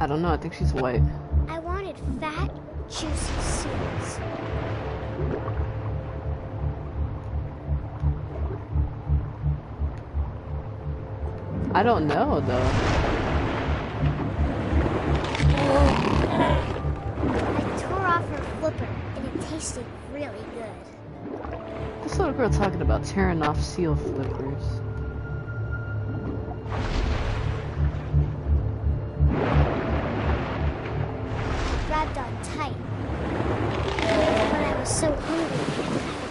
I don't know, I think she's white. I wanted fat, juicy seeds. I don't know, though. I tore off her flipper, and it tasted really good. This little girl talking about tearing off seal flippers. Grabbed on tight. When I was so hungry,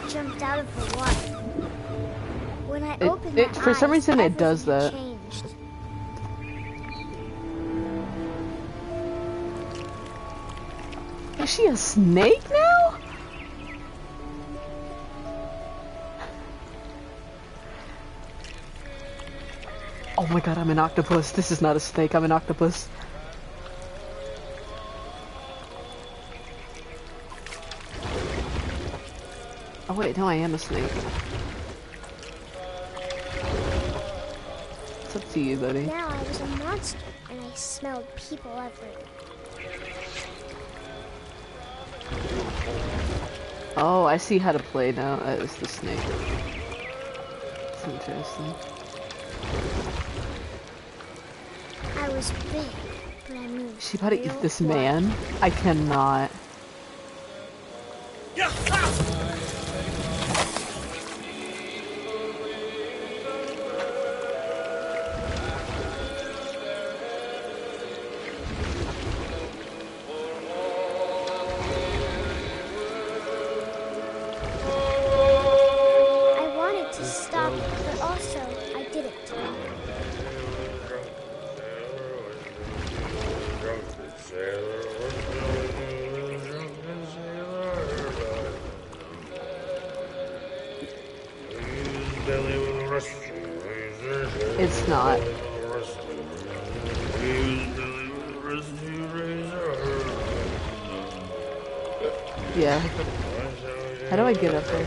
I jumped out of the water. When I opened my eyes, for some reason it does that. Changed. Is she a snake now? Oh my god, I'm an octopus. This is not a snake, I'm an octopus. Oh wait, no, I am a snake. It's up to you, buddy. Now I was a monster, and I smelled people everywhere. Oh, I see how to play now as the snake. It's interesting. I was big, but I moved. She about to eat this real man? I cannot. I wanted to stop, but also I didn't. It's not. Yeah. How do I get up there?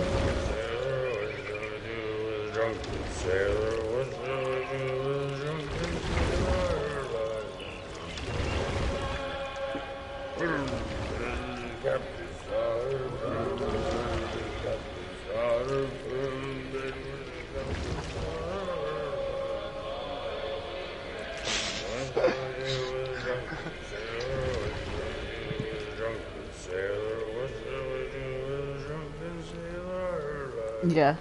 Yeah.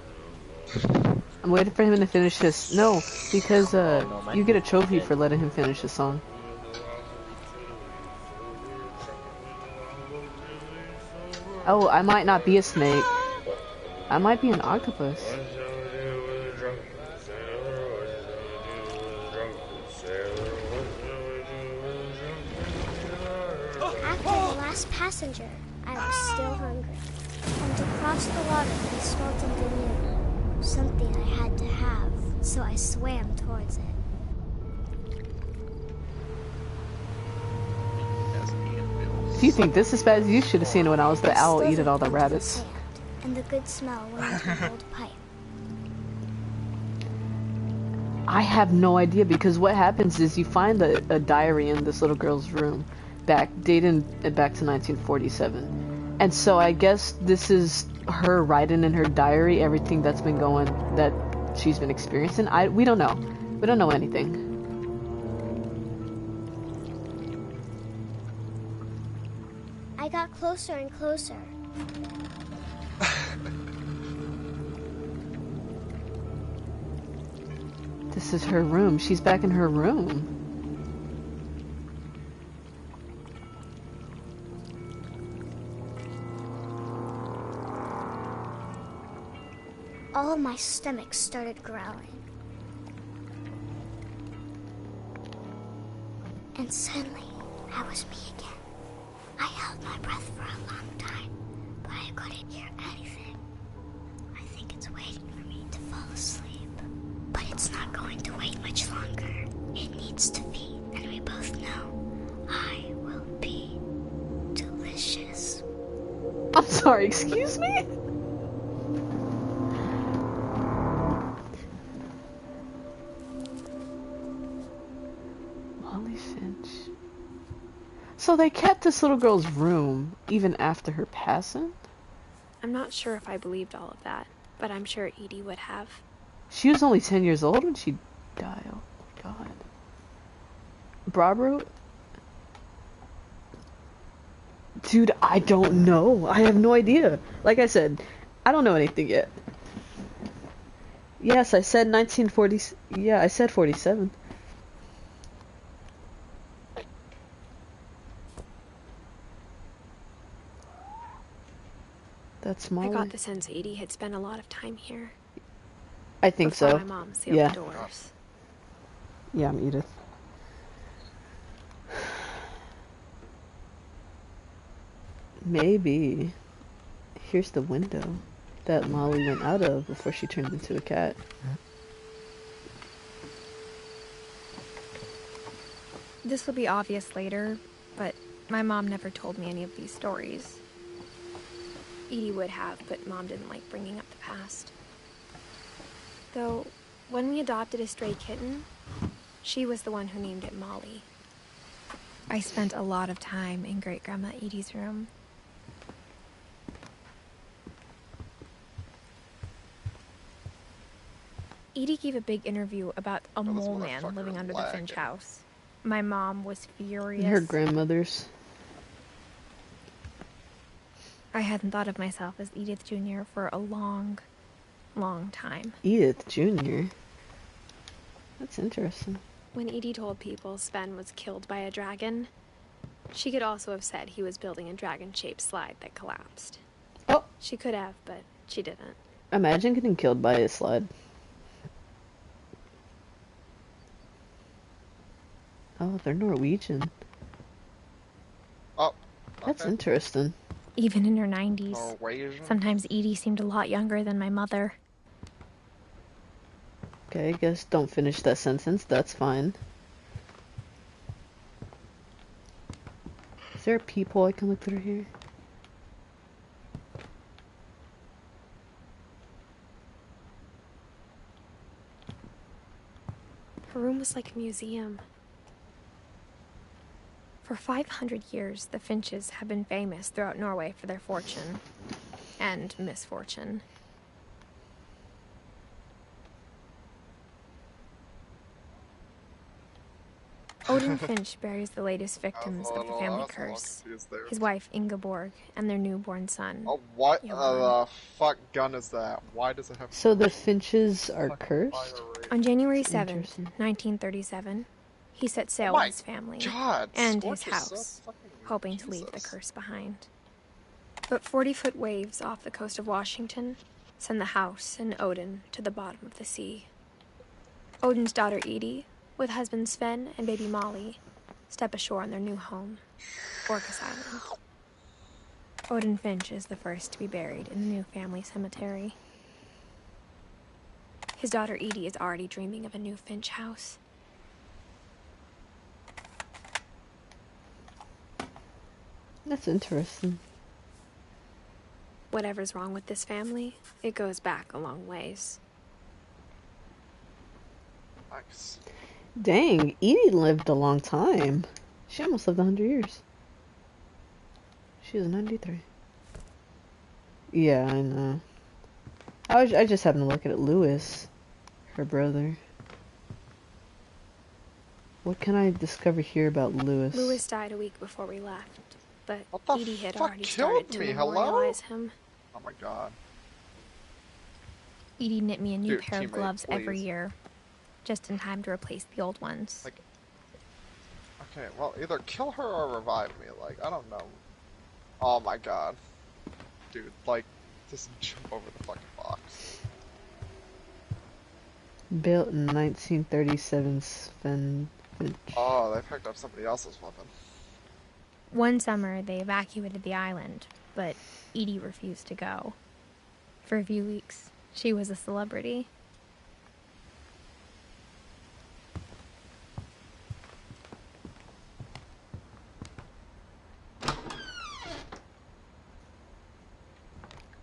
I'm waiting for him to finish his. No, because you get a trophy for letting him finish his song. Oh, I might not be a snake. I might be an octopus. After the last passenger, I was still hungry. And to cross the water, I smelled something new. Something I had to have, so I swam towards it. Do you think this is bad? You should have seen it when I was the owl eating all the Still rabbits. sand, and the good smell went into an old pipe. I have no idea, because what happens is you find a diary in this little girl's room, dating back to 1947, and so I guess this is her writing in her diary everything that's been going, that she's been experiencing. We don't know. We don't know anything. I got closer and closer. This is her room. She's back in her room. All of my stomach started growling. And suddenly, I was me again. I held my breath for a long time, but I couldn't hear anything. I think it's waiting for me to fall asleep. But it's not going to wait much longer. It needs to feed, and we both know I will be delicious. I'm sorry, excuse me? Molly Finch. So they kept this little girl's room even after her passing? I'm not sure if I believed all of that, but I'm sure Edie would have. She was only 10 years old when she died. Oh my god. Brabro? Dude, I don't know. I have no idea. Like I said, I don't know anything yet. Yes, I said 1940. Yeah, I said 47. That's Molly. I got the sense Edie had spent a lot of time here. I think before so. My mom sealed Yeah. the doors. Yeah, I'm Edith. Maybe. Here's the window that Molly went out of before she turned into a cat. This will be obvious later, but my mom never told me any of these stories. Edie would have, but Mom didn't like bringing up the past. Though, when we adopted a stray kitten, she was the one who named it Molly. I spent a lot of time in Great-Grandma Edie's room. Edie gave a big interview about a mole man living under the Finch house. My mom was furious. And her grandmother's. I hadn't thought of myself as Edith Jr. for a long, long time. Edith Jr.? That's interesting. When Edie told people Sven was killed by a dragon, she could also have said he was building a dragon-shaped slide that collapsed. Oh! She could have, but she didn't. Imagine getting killed by a slide. Oh, they're Norwegian. Oh, okay. That's interesting. Even in her 90s. Norwegian? Sometimes Edie seemed a lot younger than my mother. Okay, I guess don't finish that sentence. That's fine. Is there a peephole I can look through here? Her room was like a museum. For 500 years, the Finches have been famous throughout Norway for their fortune and misfortune. Odin Finch buries the latest victims of the family curse. His wife Ingeborg and their newborn son. Oh, what the fuck gun is that? Why does it have... So the Finches are cursed? On January 7th, 1937, he set sail with his family and his house, hoping to leave the curse behind. But 40-foot waves off the coast of Washington send the house and Odin to the bottom of the sea. Odin's daughter Edie, with husband Sven and baby Molly, step ashore on their new home, Orcas Island. Odin Finch is the first to be buried in the new family cemetery. His daughter Edie is already dreaming of a new Finch house. That's interesting. Whatever's wrong with this family, it goes back a long ways. Nice. Dang, Edie lived a long time. She almost lived 100 years. She was 93. Yeah, I know. I just happened to look at Lewis, her brother. What can I discover here about Lewis? Lewis died a week before we left, but What the Edie had fuck already killed started to me? Hello? memorialize him. Oh my god. Edie knit me a new Dude, pair of teammate, gloves every please. year, just in time to replace the old ones. Like, okay, well, either kill her or revive me. Like, I don't know. Oh my god. Dude, like, just jump over the fucking box. Built in 1937, Sven Finch. Oh, they picked up somebody else's weapon. One summer, they evacuated the island, but Edie refused to go. For a few weeks, she was a celebrity.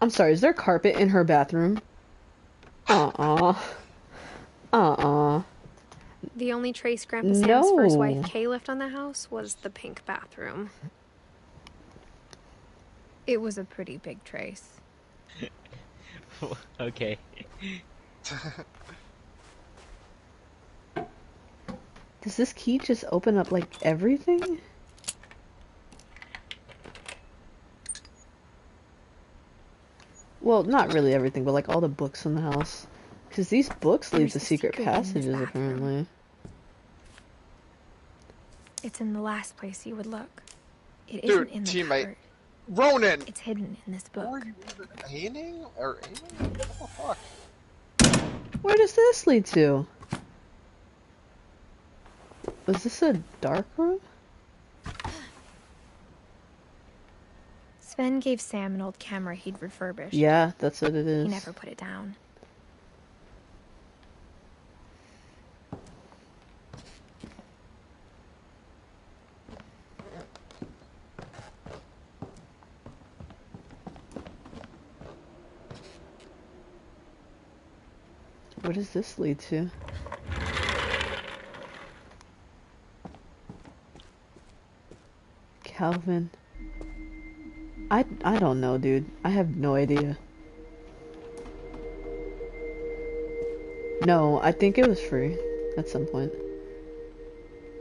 I'm sorry, is there carpet in her bathroom? Uh-uh. Uh-uh. The only trace Grandpa Sam's first wife, Kay, left on the house was the pink bathroom. It was a pretty big trace. Okay. Does this key just open up, like, everything? Well, not really everything, but, like, all the books in the house. Because these books lead to secret passages, apparently. It's in the last place you would look. It Dude, isn't in the teammate. cupboard. Ronan! It's hidden in this book. Are you even aiming? Or aiming? What the fuck? Where does this lead to? Was this a dark room? Sven gave Sam an old camera he'd refurbished. Yeah, that's what it is. He never put it down. Where does this lead to? Calvin. I don't know, dude. I have no idea. No, I think it was free at some point.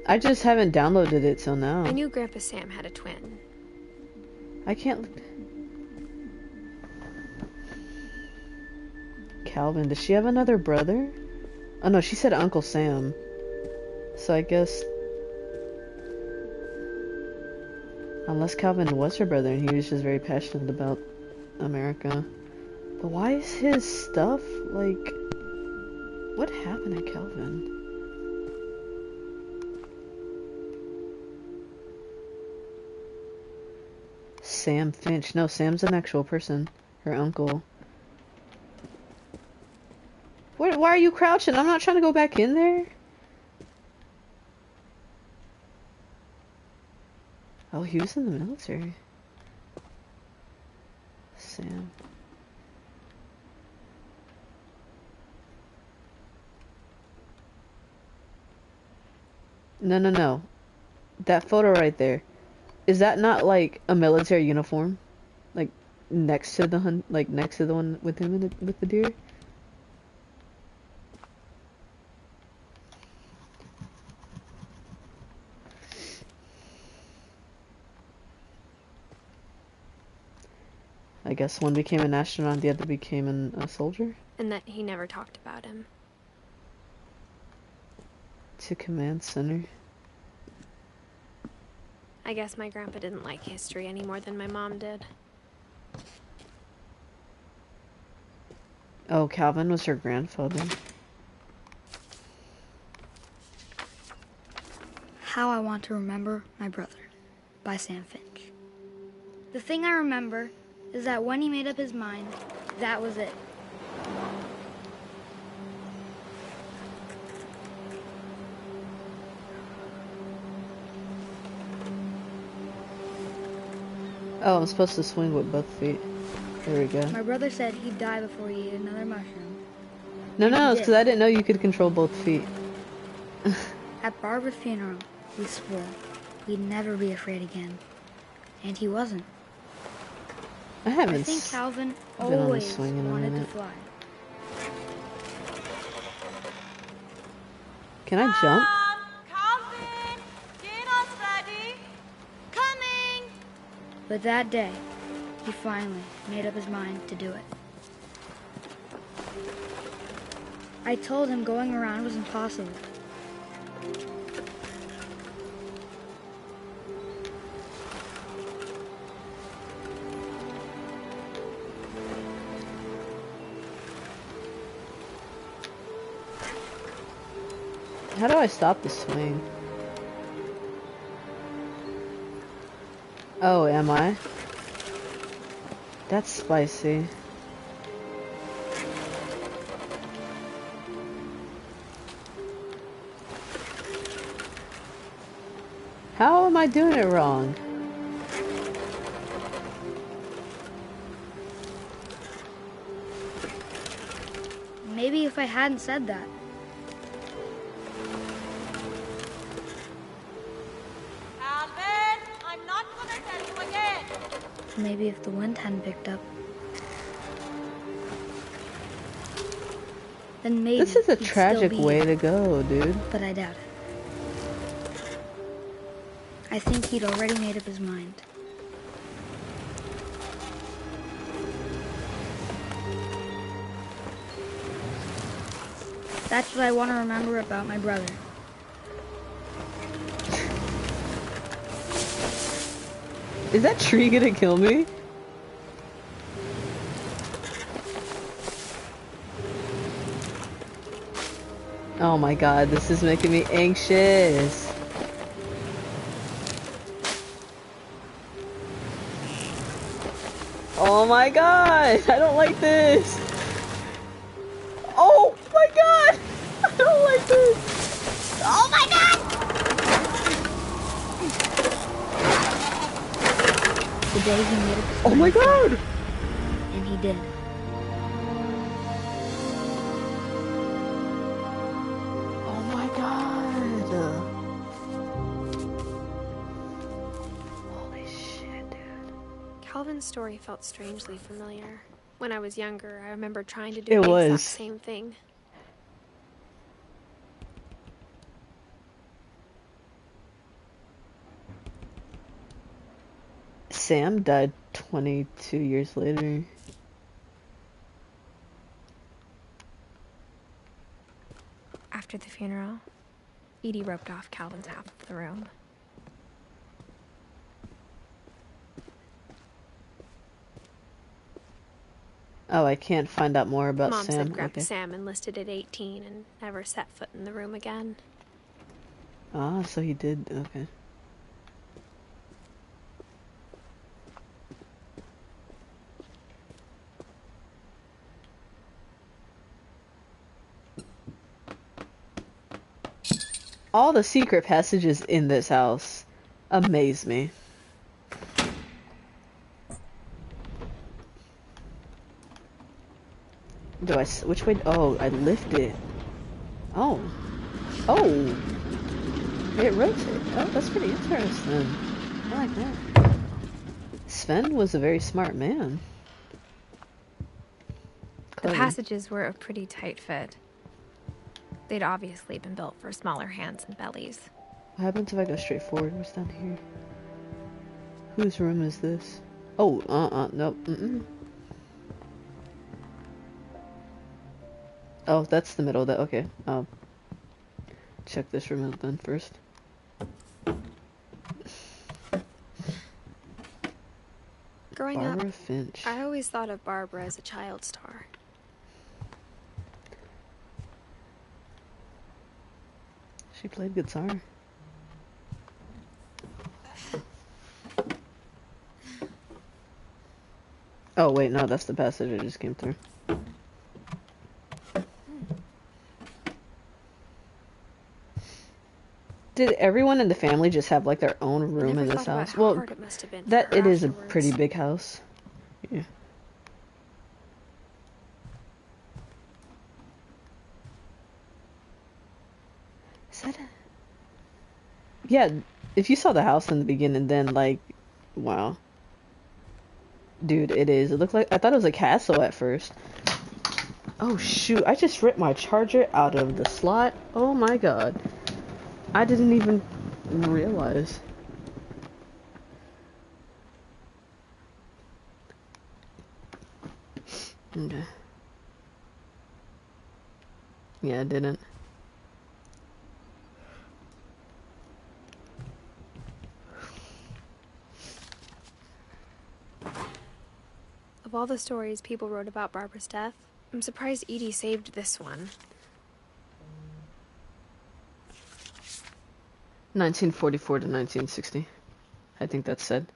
I just haven't downloaded it till now. I knew Grandpa Sam had a twin. I can't... Calvin, does she have another brother? Oh no, she said Uncle Sam. So I guess... Unless Calvin was her brother and he was just very passionate about America. But why is his stuff, like... What happened to Calvin? Sam Finch. No, Sam's an actual person. Her uncle. Why are you crouching? I'm not trying to go back in there. Oh, he was in the military. Sam. No. That photo right there. Is that not like a military uniform? Like next to the one with him with the deer? I guess one became an astronaut, the other became a soldier? And that he never talked about him. To command center. I guess my grandpa didn't like history any more than my mom did. Oh, Calvin was her grandfather. How I Want to Remember My Brother by Sam Finch. The thing I remember is that when he made up his mind, that was it. Oh, I'm supposed to swing with both feet. There we go. My brother said he'd die before he ate another mushroom. No, it's because I didn't know you could control both feet. At Barbara's funeral, we swore we'd never be afraid again. And he wasn't. I think Calvin always wanted to fly. Can I jump? Calvin, dinner's ready. Coming. But that day, he finally made up his mind to do it. I told him going around was impossible. How do I stop the swing? Oh, am I? That's spicy. How am I doing it wrong? Maybe if I hadn't said that. Maybe if the wind hadn't picked up, then maybe This is a he'd tragic still be way here. to go, dude. But I doubt it. I think he'd already made up his mind. That's what I want to remember about my brother. Is that tree gonna kill me? Oh my god, this is making me anxious. Oh my god, I don't like this. Oh my god, I don't like this. Oh my god! The day he made up his Oh my mind, god! and he did. Oh my god! Holy shit, dude. Calvin's story felt strangely familiar. When I was younger, I remember trying to do It the was. exact same thing. Sam died 22 years later. After the funeral, Edie roped off Calvin's half of the room. Oh, I can't find out more about Mom Sam. said Grandpa Okay. Sam enlisted at 18 and never set foot in the room again. Ah, so he did. Okay. All the secret passages in this house amaze me. Which way? Oh, I lift it. Oh. Oh. It rotates. Oh, that's pretty interesting. I like that. Sven was a very smart man. The Clever. passages were a pretty tight fit. They'd obviously been built for smaller hands and bellies. What happens if I go straight forward? What's down here? Whose room is this? Oh, nope. Oh, that's the middle. That okay. I'll check this room out then first. Growing Barbara up, Finch. I always thought of Barbara as a child star. She played guitar. Oh wait, no, that's the passage I just came through. Did everyone in the family just have like their own room in this house? Well, it is a pretty big house. Yeah. Is that a... Yeah, if you saw the house in the beginning, then like, wow. Dude, it is. It looked like, I thought it was a castle at first. Oh shoot, I just ripped my charger out of the slot. Oh my god. I didn't even realize. Okay. Yeah, I didn't. Of all the stories people wrote about Barbara's death, I'm surprised Edie saved this one. 1944 to 1960. I think that's said.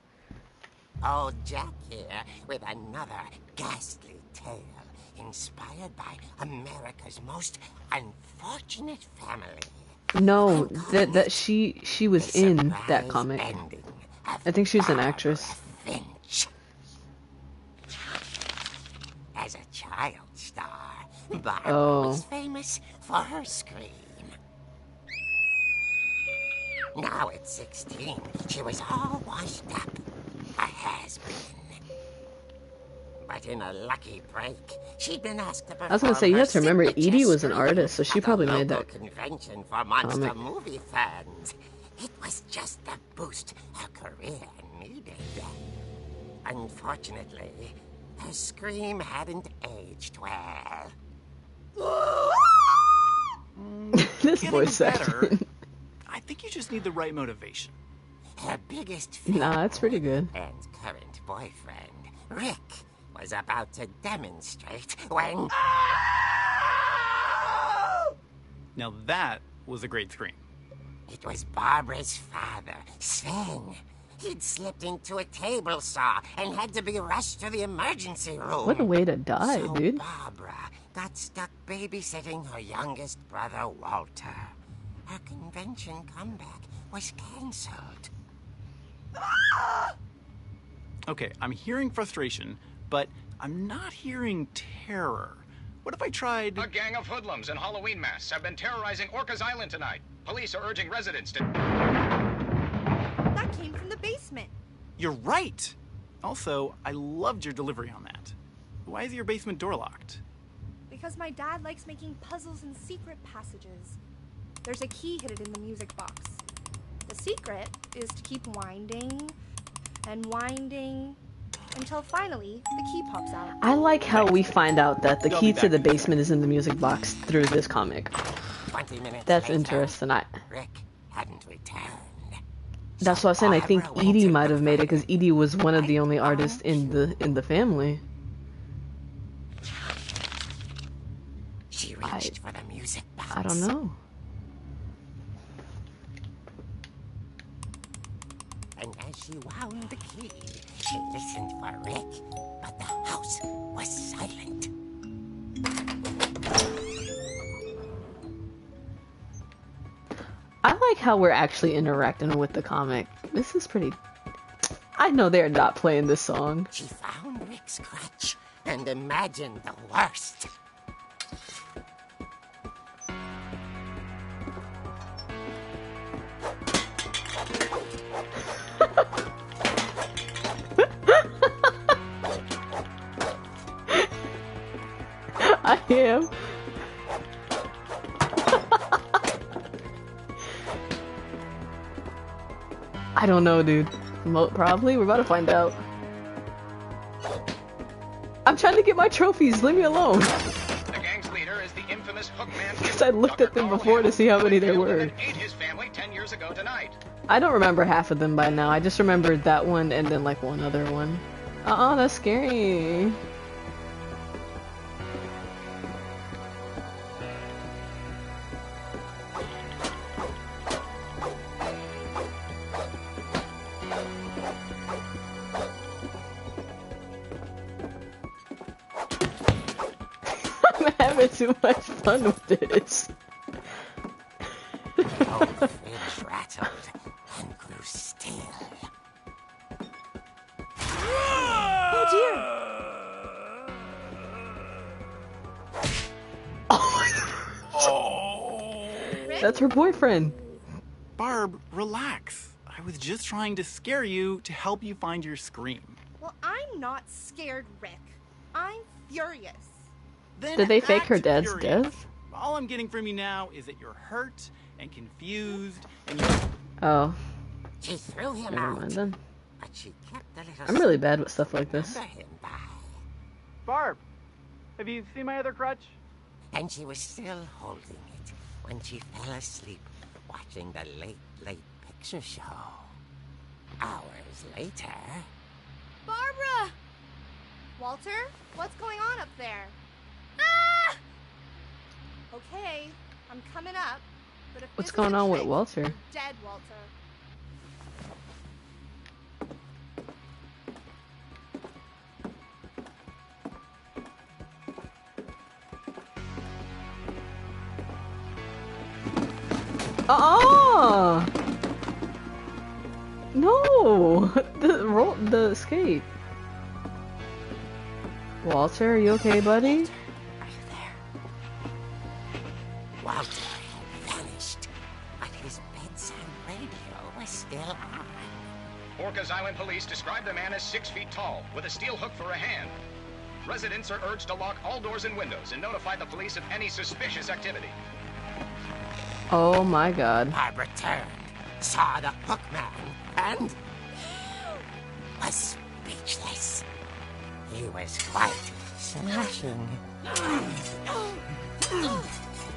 Old Jack here with another ghastly tale inspired by America's most unfortunate family. No, that she was in that comic. I think she's an actress. Finch. As a child star, Barbara was famous for her scream. Now at 16, she was all washed up. A has-been. But in a lucky break, she'd been asked to perform I was gonna say, you have to remember, Edie was an scream artist, so she at probably a made local that convention for monster comic. movie fans. It was just the boost her career needed. Unfortunately, her scream hadn't aged well. This voice acting. I think you just need the right motivation. Her biggest fan Nah, that's pretty good. and current boyfriend, Rick, was about to demonstrate when... Now that was a great scream. It was Barbara's father, Sven. He'd slipped into a table saw and had to be rushed to the emergency room. What a way to die, so dude. Barbara got stuck babysitting her youngest brother, Walter. Her convention comeback was cancelled. Okay, I'm hearing frustration, but I'm not hearing terror. What if I tried... A gang of hoodlums in Halloween masks have been terrorizing Orcas Island tonight. Police are urging residents to... That came from the basement. You're right! Also, I loved your delivery on that. Why is your basement door locked? Because my dad likes making puzzles and secret passages. There's a key hidden in the music box. The secret is to keep winding and winding until finally the key pops out. I like how we find out that the key to the basement is in the music box through this comic. 20 minutes That's later, interesting. Rick hadn't returned. That's what I was saying. I think Edie might have made it because Edie was one of the only artists in the family. She reached for the music box. I don't know. And as she wound the key, she listened for Rick, but the house was silent. I like how we're actually interacting with the comic. This is pretty... I know they're not playing this song. She found Rick's crutch and imagined the worst. I am. I don't know, dude. Probably. We're about to find out. I'm trying to get my trophies. Leave me alone. The gang's leader is the infamous Hookman. Because I looked at them before to see how many there were. Ate his family 10 years ago tonight. I don't remember half of them by now. I just remembered that one and then like one other one. That's scary. I'm having too much fun with this. Oh, Finch rattled and grew still. Oh dear! That's her boyfriend. Barb, relax. I was just trying to scare you to help you find your scream. Well, I'm not scared, Rick. I'm furious. Then Did they fake her act dad's furious. death? All I'm getting from you now is that you're hurt and confused and Oh, She threw him never out, mind then. but she kept the little I'm really bad with stuff like this. remember him by. Barb, have you seen my other crutch? And she was still holding it when she fell asleep watching the late picture show. Hours later... Barbara! Walter, what's going on up there? Ah! Okay, I'm coming up. But if What's this going is a on with trick, Walter? you're dead, Walter. No! The escape. Walter, are you okay, buddy? Are you there? Walter had vanished, but his bedside radio was still on. Orcas Island police describe the man as 6 feet tall, with a steel hook for a hand. Residents are urged to lock all doors and windows and notify the police of any suspicious activity. Oh my god. Barbara turned, saw the hook man, and was speechless. He was quite smashing.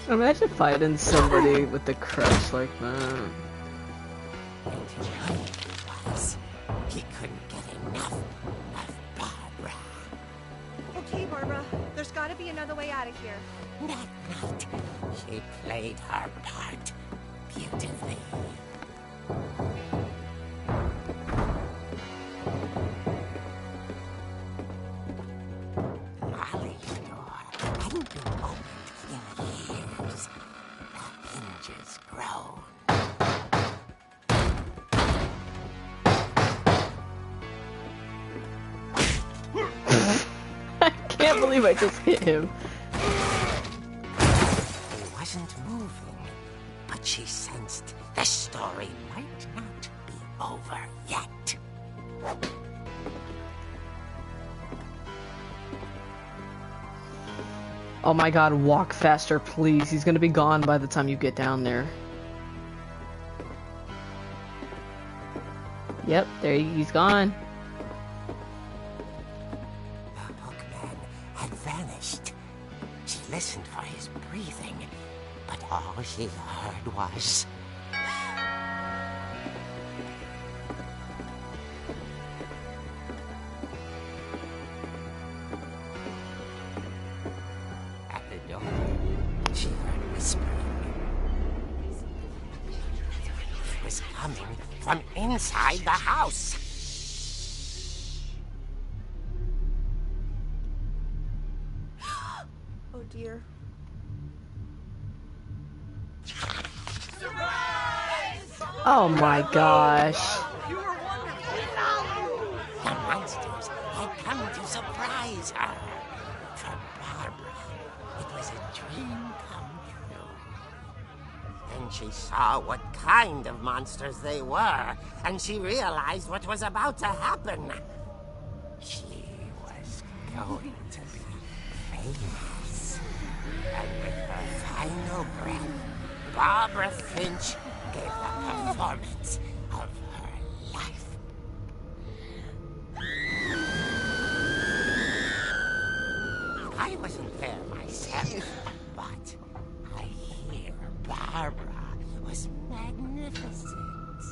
Imagine fighting somebody with a crutch like that. And he knew it was. He couldn't get enough of Barbara. Okay, Barbara. There's gotta be another way out of here. That night, she played her part beautifully. Molly's door hadn't been opened in years. The hinges groaned. I can't believe I just hit him. He wasn't moving, but she sensed the story might not be over yet. Oh my god, walk faster, please. He's gonna be gone by the time you get down there. Yep, he's gone. The hookman had vanished. She listened for his breathing, but all she heard was... At the door, she heard whispering. It was coming from inside the house. Oh dear. Oh my gosh. The monsters had come to surprise her. For Barbara, it was a dream come true. Then she saw what kind of monsters they were, and she realized what was about to happen. She was going to be famous. And with her final breath, Barbara Finch gave the performance of her life. I wasn't there myself, but I hear Barbara was magnificent.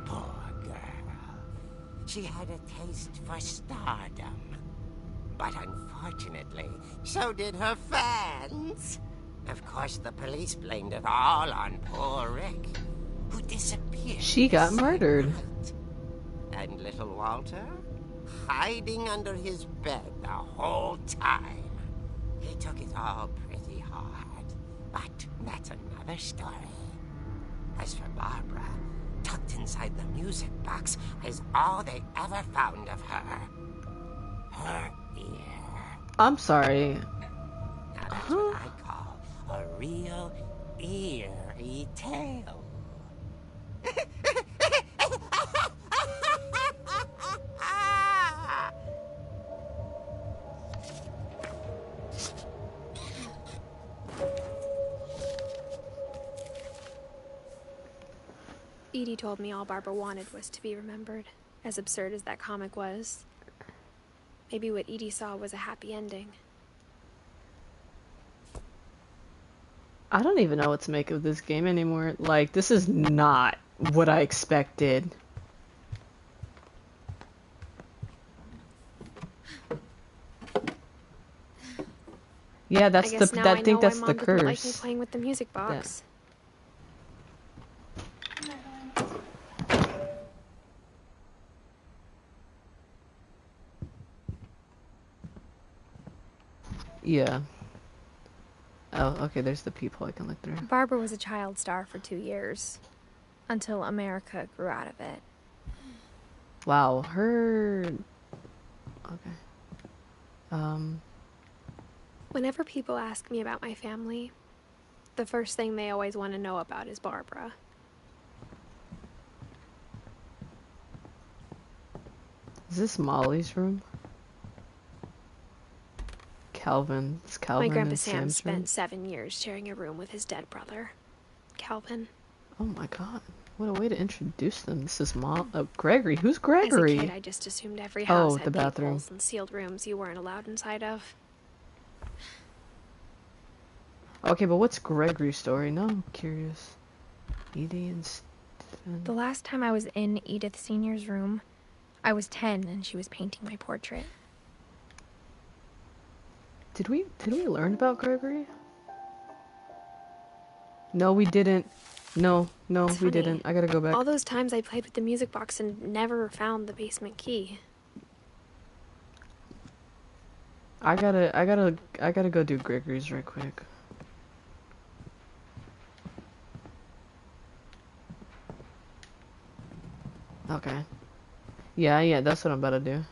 Poor girl. She had a taste for stardom. But unfortunately, so did her fans. Of course, the police blamed it all on poor Rick, who disappeared. She got murdered. Night. And little Walter, hiding under his bed the whole time. He took it all pretty hard, but that's another story. As for Barbara, tucked inside the music box is all they ever found of her. Her ear. I'm sorry. Now that's what I call a real eerie tale. Edie told me all Barbara wanted was to be remembered, as absurd as that comic was. Maybe what Edie saw was a happy ending. I don't even know what to make of this game anymore. Like, this is not what I expected. Yeah, that's the I think that's the curse. Like me playing with the music box. Yeah. Oh, okay, there's the people I can look through. Barbara was a child star for 2 years, until America grew out of it. Wow, her... Okay. Whenever people ask me about my family, the first thing they always want to know about is Barbara. Is this Molly's room? Calvin. It's Calvin My grandpa and Sam Sam's spent room. 7 years sharing a room with his dead brother, Calvin. Oh my god. What a way to introduce them. This is Mom. Oh, Gregory. Who's Gregory? As a kid, I just assumed every house the had bathroom. peepholes and sealed rooms you weren't allowed inside of. Okay, but what's Gregory's story? Now I'm curious. Edie and Stephen. The last time I was in Edith Sr.'s room, I was 10 and she was painting my portrait. Did we learn about Gregory? No, we didn't. No, we didn't. I gotta go back. All those times I played with the music box and never found the basement key. I gotta go do Gregory's right quick. Okay. Yeah, that's what I'm about to do.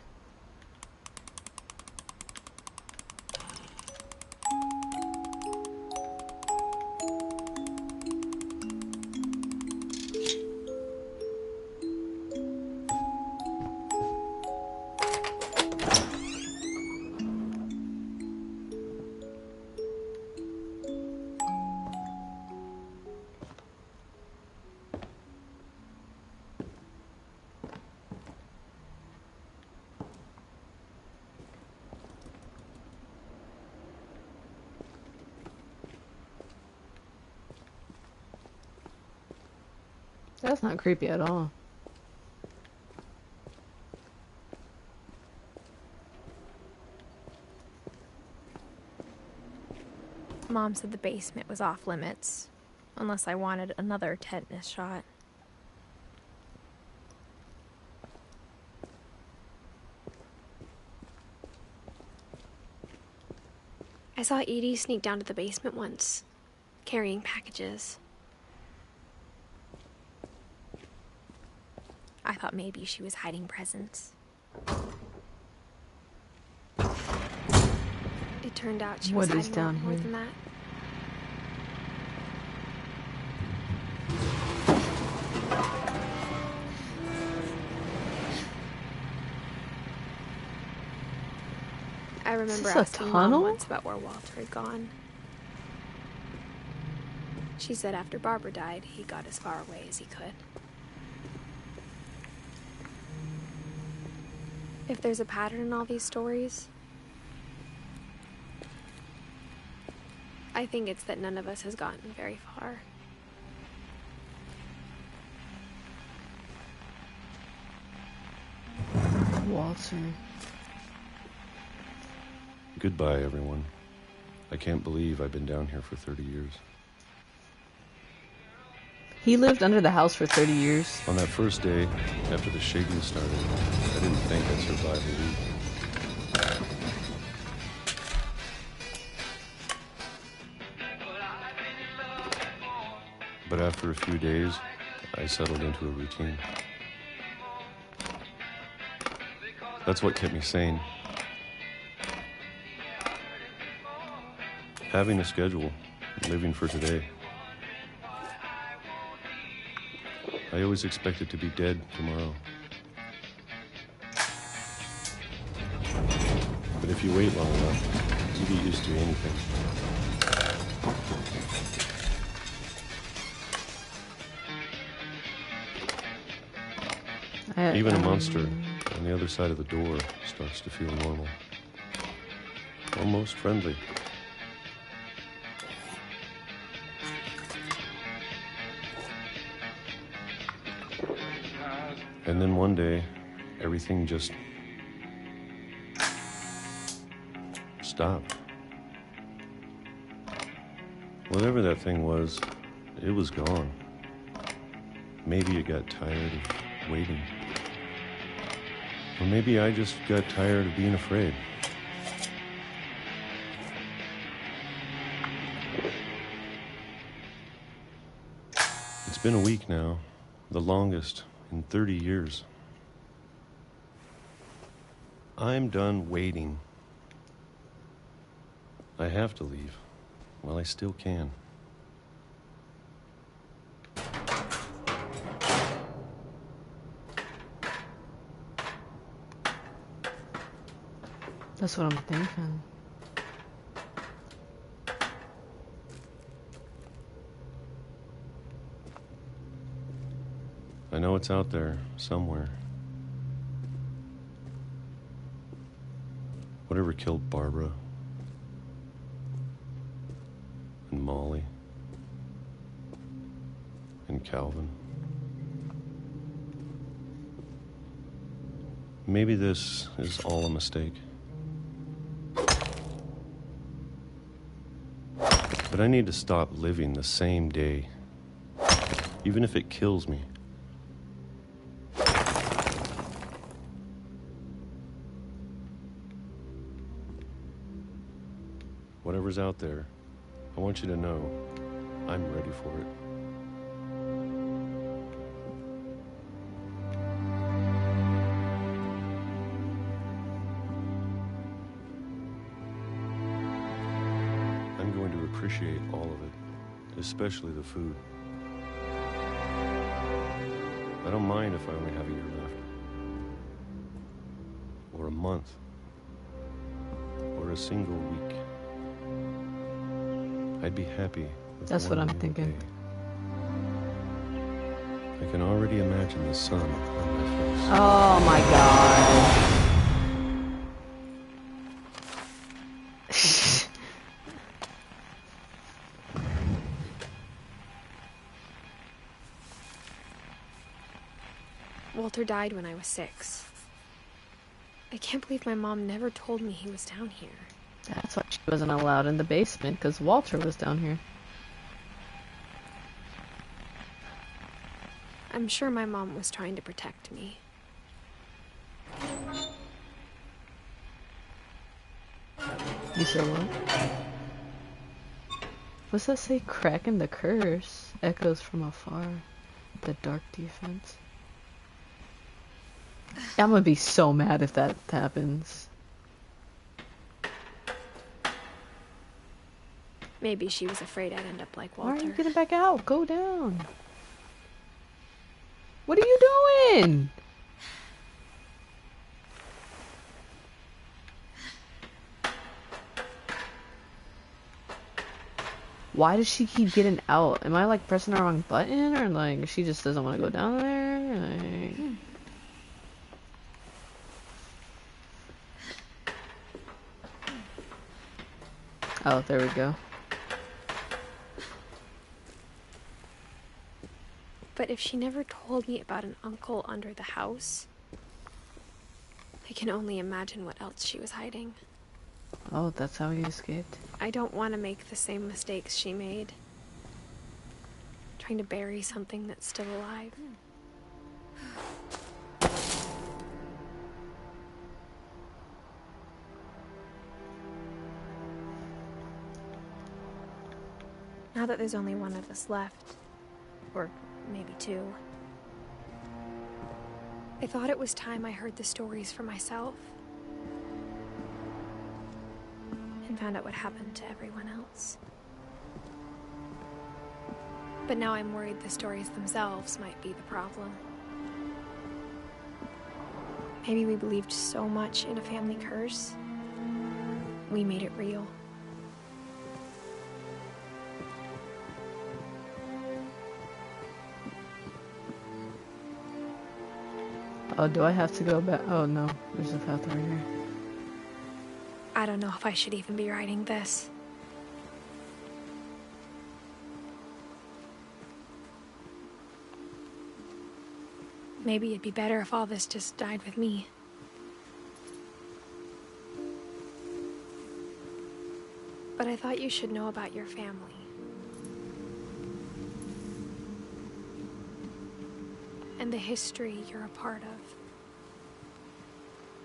That's not creepy at all. Mom said the basement was off limits, unless I wanted another tetanus shot. I saw Edie sneak down to the basement once, carrying packages. I thought maybe she was hiding presents. It turned out she was hiding a lot more than that. I remember asking Mom once about where Walter had gone. She said after Barbara died, he got as far away as he could. If there's a pattern in all these stories, I think it's that none of us has gotten very far. Walter. Goodbye, everyone. I can't believe I've been down here for 30 years. He lived under the house for 30 years. On that first day, after the shaking started, I didn't think I'd survive a week. But after a few days, I settled into a routine. That's what kept me sane. Having a schedule, living for today. I always expected to be dead tomorrow. But if you wait long enough, you get used to anything. Even a monster on the other side of the door starts to feel normal. Almost friendly. And then one day, everything just stopped. Whatever that thing was, it was gone. Maybe it got tired of waiting. Or maybe I just got tired of being afraid. It's been a week now, the longest in 30 years. I'm done waiting. I have to leave while I still can. That's what I'm thinking. I know it's out there, somewhere. Whatever killed Barbara and Molly and Calvin. Maybe this is all a mistake. But I need to stop living the same day, even if it kills me. Whatever's out there, I want you to know I'm ready for it. I'm going to appreciate all of it, especially the food. I don't mind if I only have a year left, or a month, or a single week. I'd be happy with That's what I'm thinking. Day. I can already imagine the sun on my face. Oh my god. Walter died when I was 6. I can't believe my mom never told me he was down here. That's why she wasn't allowed in the basement, because Walter was down here. I'm sure my mom was trying to protect me. You said what? What's that say? Cracking the curse echoes from afar. The dark defense. I'm gonna be so mad if that happens. Maybe she was afraid I'd end up like Walter. Why are you getting back out? Go down. What are you doing? Why does she keep getting out? Am I like pressing the wrong button, or like she just doesn't want to go down there? Like... Oh, there we go. But if she never told me about an uncle under the house, I can only imagine what else she was hiding. Oh, that's how he escaped? I don't want to make the same mistakes she made. Trying to bury something that's still alive. Now that there's only one of us left, or maybe 2, I thought it was time I heard the stories for myself and found out what happened to everyone else. But now I'm worried the stories themselves might be the problem. Maybe we believed so much in a family curse, we made it real. Oh, do I have to go back? Oh no, there's a path over here. I don't know if I should even be writing this. Maybe it'd be better if all this just died with me. But I thought you should know about your family. And the history you're a part of.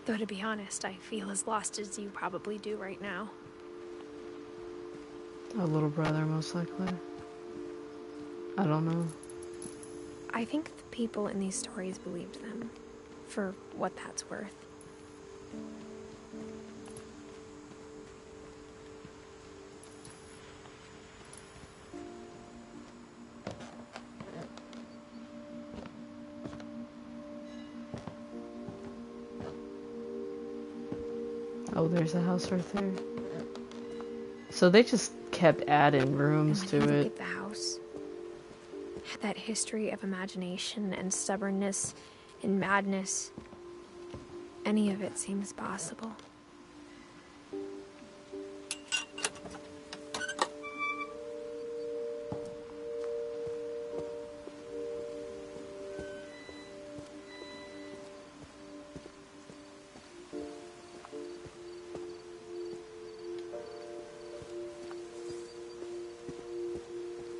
Though to be honest, I feel as lost as you probably do right now. A little brother, most likely. I don't know. I think the people in these stories believed them, for what that's worth. Oh, there's a house right there. So they just kept adding rooms to Look it. at the house. had that history of imagination and stubbornness and madness. Any of it seems possible.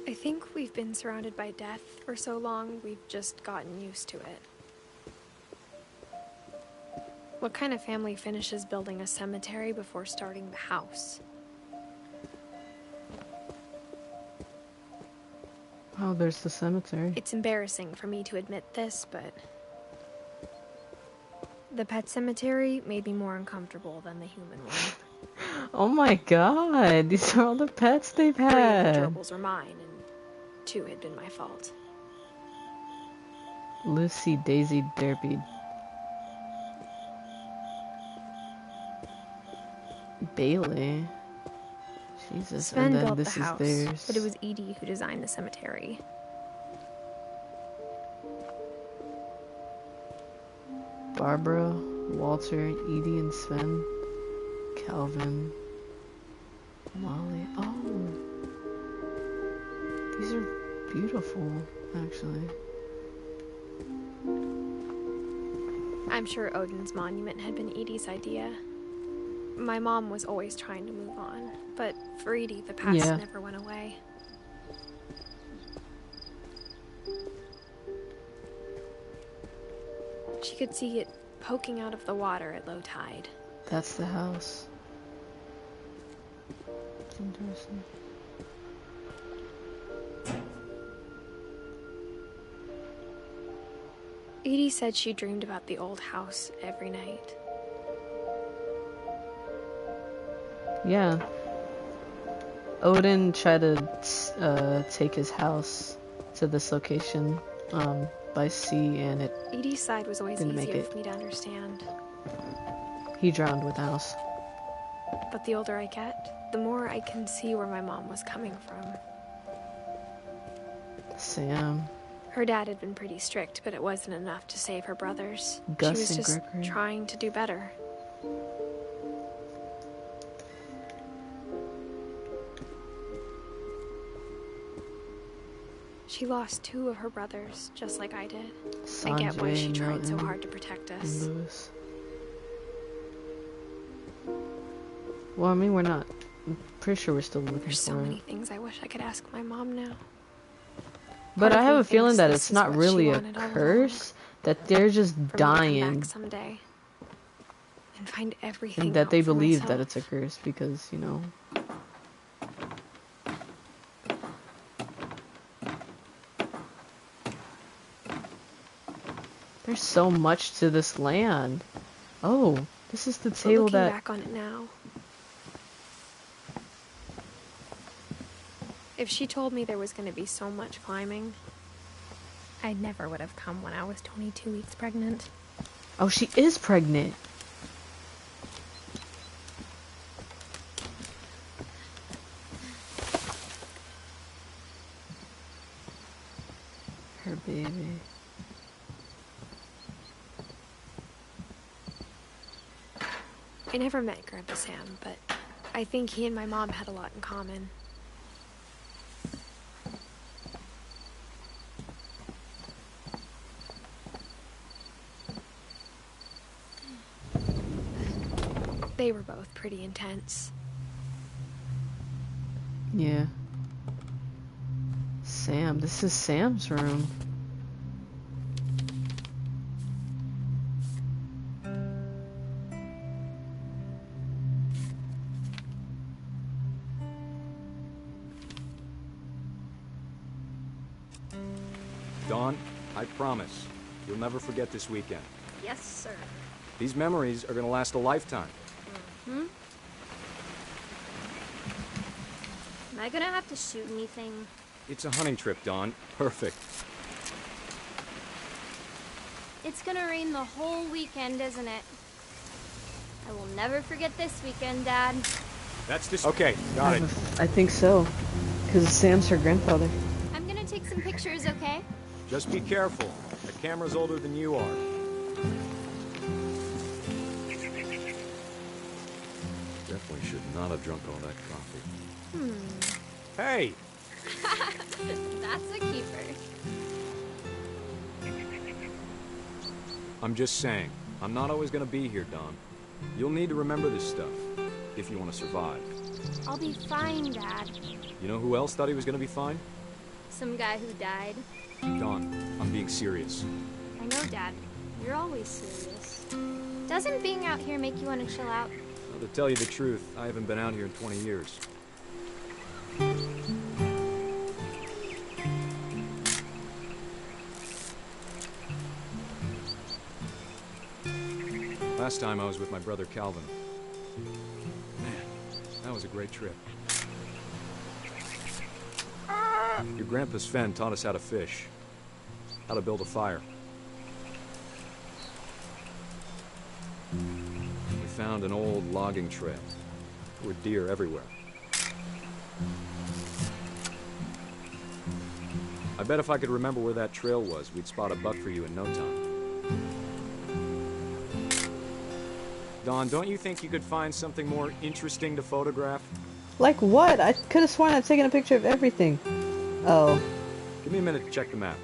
I think we've been surrounded by death for so long, we've just gotten used to it. What kind of family finishes building a cemetery before starting the house? Oh, there's the cemetery. It's embarrassing for me to admit this, but the pet cemetery made me more uncomfortable than the human one. Oh my god, these are all the pets they've 3 of had. the gerbils were mine, and 2 had been my fault. Lucy Daisy Derby. Bailey. Jesus, Sven and then built this the house, is theirs. but it was Edie who designed the cemetery. Barbara, Walter, Edie and Sven, Calvin, Molly. Oh, these are beautiful, actually. I'm sure Odin's monument had been Edie's idea. My mom was always trying to move on, but for Edie, the past never went away. She could see it poking out of the water at low tide. That's the house. That's interesting. Edie said she dreamed about the old house every night. Yeah. Odin tried to take his house to this location by sea, and it Edie's side was always didn't make easier it. for me to understand. He drowned with the house. But the older I get, the more I can see where my mom was coming from. Sam. Her dad had been pretty strict, but it wasn't enough to save her brothers. Gus she was and just Gregory. trying to do better. She lost 2 of her brothers, just like I did. I get why she tried so hard to protect us. Lewis. Well, I mean, we're not. I'm pretty sure we're still looking There's for so it. many things I wish I could ask my mom now. But Part I of have me a feeling thinks that this it's is not what she really a wanted all along. curse, that they're just For me to come dying, back someday and find everything and that out they for believe myself. that it's a curse because, you know. There's so much to this land. Oh, this is the But table looking that... back on it now, if she told me there was going to be so much climbing, I never would have come when I was 22 weeks pregnant. Oh, she is pregnant. Her baby. I never met Grandpa Sam, but I think he and my mom had a lot in common. They were both pretty intense. Yeah. Sam, this is Sam's room. Dawn, I promise, you'll never forget this weekend. Yes, sir. These memories are gonna last a lifetime. Hmm? Am I gonna have to shoot anything? It's a hunting trip, Dawn. Perfect. It's gonna rain the whole weekend, isn't it? I will never forget this weekend, Dad. That's this. Okay, got it. I think so. Because Sam's her grandfather. I'm gonna take some taking pictures, okay? Just be careful. The camera's older than you are. Definitely should not have drunk all that coffee. Hey! That's a keeper. I'm just saying, I'm not always gonna be here, Don. You'll need to remember this stuff, if you want to survive. I'll be fine, Dad. You know who else thought he was gonna be fine? Some guy who died. Don, I'm being serious. I know, Dad. You're always serious. Doesn't being out here make you want to chill out? Well, to tell you the truth, I haven't been out here in 20 years. Last time I was with my brother Calvin. Man, that was a great trip. Your grandpa Sven taught us how to fish, how to build a fire. We found an old logging trail. There were deer everywhere. I bet if I could remember where that trail was, we'd spot a buck for you in no time. Don, don't you think you could find something more interesting to photograph? Like what? I could have sworn I'd taken a picture of everything. Oh. Give me a minute to check the map.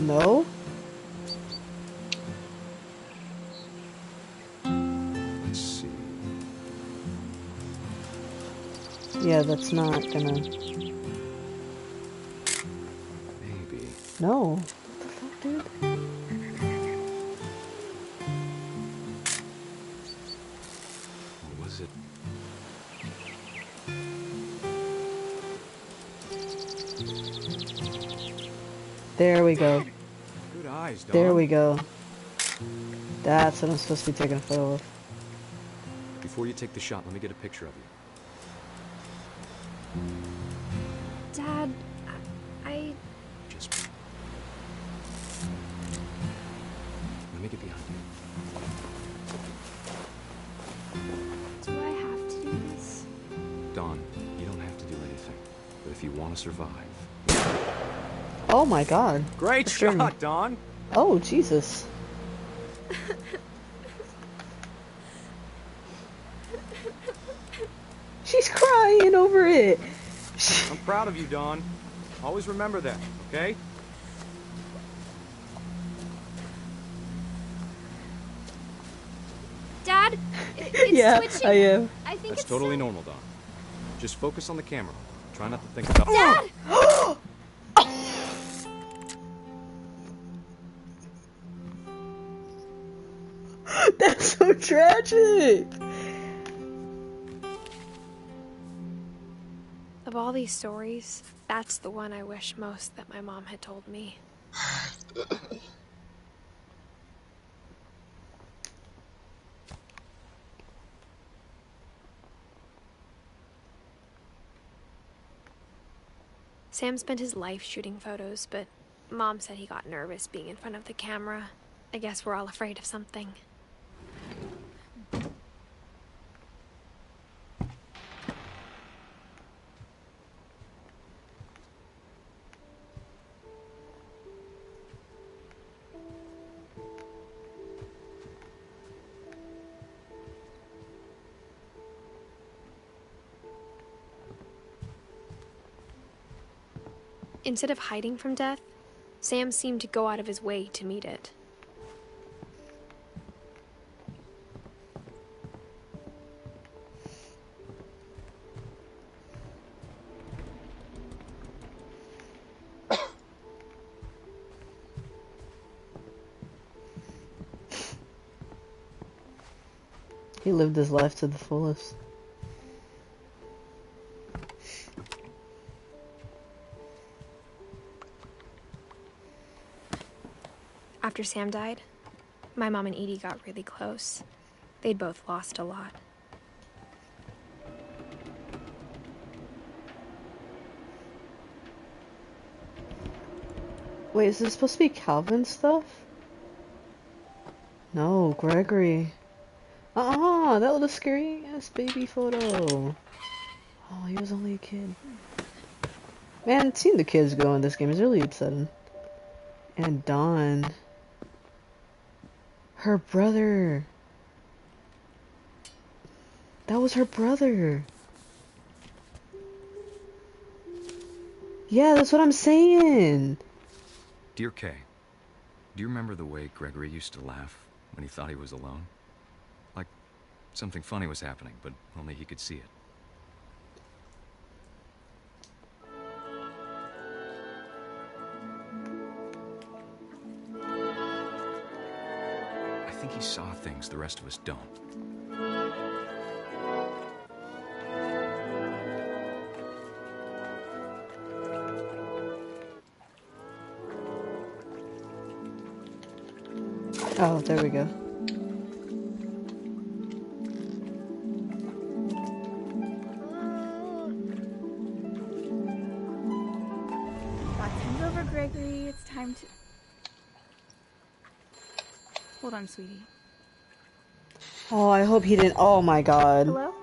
No? Let's see. Yeah, that's not gonna... Maybe. No. What the fuck, dude? Or was it? There we go. Good eyes, Don. There we go. That's what I'm supposed to be taking a photo of. Before you take the shot, let me get a picture of you. Dad, I... Just... Let me get behind you. Do I have to do this? Don, you don't have to do anything. But if you want to survive... Oh my god. Great shot, Don! Oh, Jesus. She's crying over it. I'm proud of you, Don. Always remember that, okay? Dad, it's Yeah, switching. I am. I think That's it's totally normal, Don. Just focus on the camera. Try not to think about... Dad! That's so tragic. Of all these stories, that's the one I wish most that my mom had told me. Sam spent his life shooting photos, but Mom said he got nervous being in front of the camera. I guess we're all afraid of something. Instead of hiding from death, Sam seemed to go out of his way to meet it. He lived his life to the fullest. After Sam died, my mom and Edie got really close. They'd both lost a lot. Wait, is this supposed to be Calvin stuff? No, Gregory. That little scary ass baby photo. Oh, he was only a kid. Man, seeing the kids go in this game is really upsetting. And Dawn. Her brother. That was her brother. Yeah, that's what I'm saying. Dear Kay, do you remember the way Gregory used to laugh when he thought he was alone? Like something funny was happening, but only he could see it. I think he saw things the rest of us don't. Oh, there we go. That's over, Gregory. It's time to... Hold on, sweetie. Oh, I hope he didn't. Oh my god. Hello?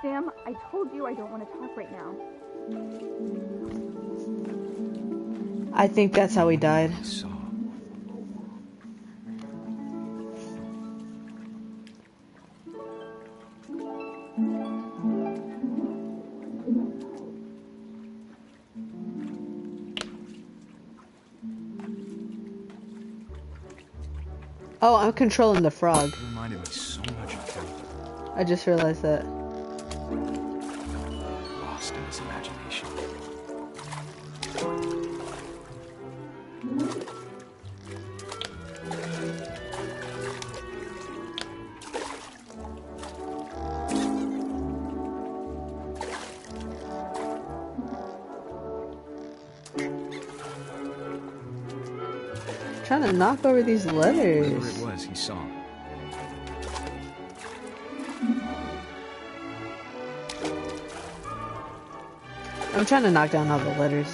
Sam, I told you I don't want to talk right now. I think that's how he died. Oh, I'm controlling the frog. It reminded me so much of him. I just realized that. Lost in his imagination. Trying to knock over these letters. Whatever it was, he saw. I'm trying to knock down all the letters.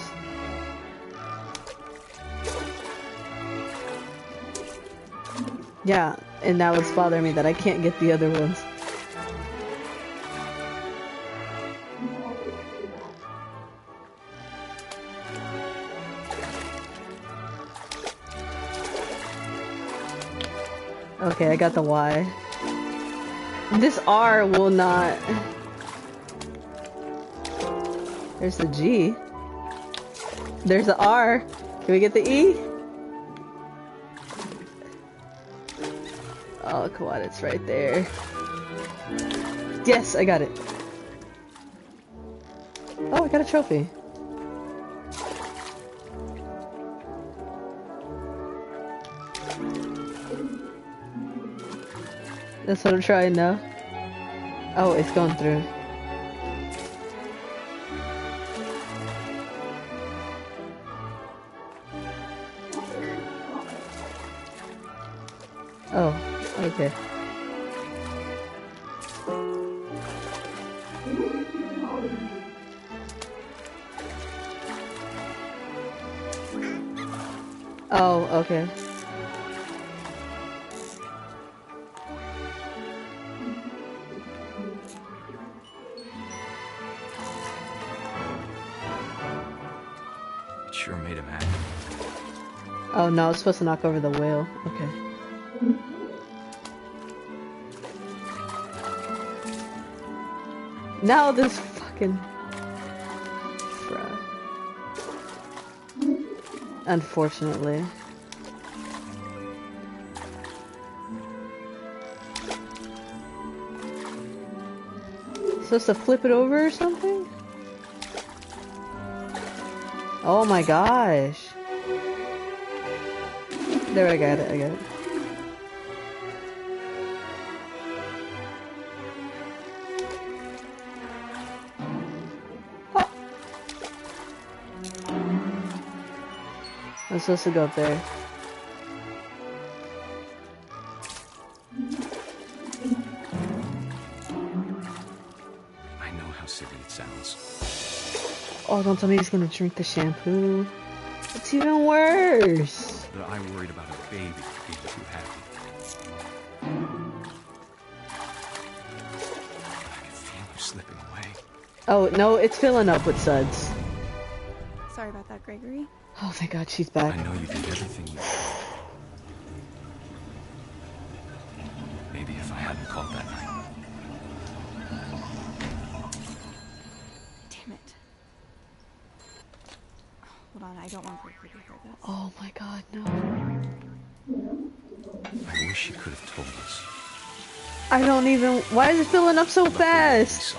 Yeah, and now it's bothering me that I can't get the other ones. Okay, I got the Y. This R will not... There's the G. There's the R. Can we get the E? Oh, come on, it's right there. Yes, I got it. Oh, I got a trophy. That's what I'm trying now. Oh, it's going through. Oh, okay. Oh, okay. It sure made him happy. Oh no, it's supposed to knock over the whale. Okay. Now this fucking... Unfortunately. Supposed to flip it over or something? Oh my gosh. There, I got it, I got it. Oh. I'm supposed to go up there. I know how silly it sounds. Oh, don't tell me he's gonna drink the shampoo. It's even worse. But I worried about a baby being too happy. Oh, no, it's filling up with suds. Sorry about that, Gregory. Oh, thank God she's back. I know you did everything you could. Maybe if I hadn't called that night. Damn it. Hold on, I don't want Gregory to hear this. Oh my God, no. I wish you could have told us. I don't even... Why is it filling up so fast?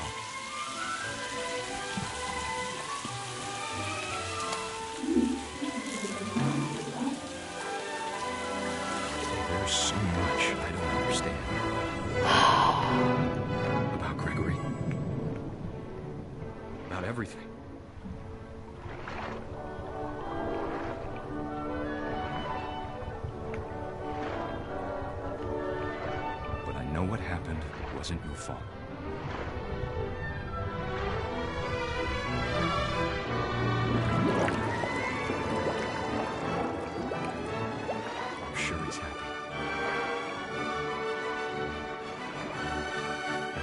There's so much I don't understand. About Gregory. About everything. But I know what happened wasn't your fault. I'm sure he's happy.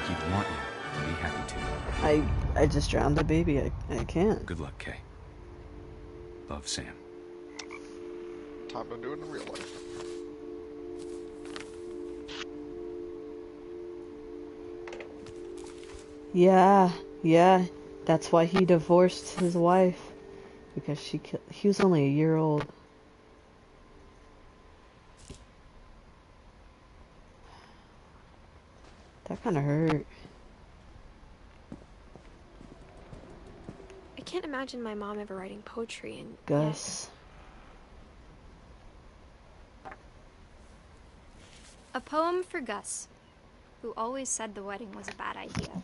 He'd want you to be happy too. I just drowned the baby. I can't. Good luck, Kay. Love, Sam. Time to do it in real life. Yeah. That's why he divorced his wife. Because he was only a year old. That kind of hurt. I can't imagine my mom ever writing poetry and Gus. A poem for Gus, who always said the wedding was a bad idea.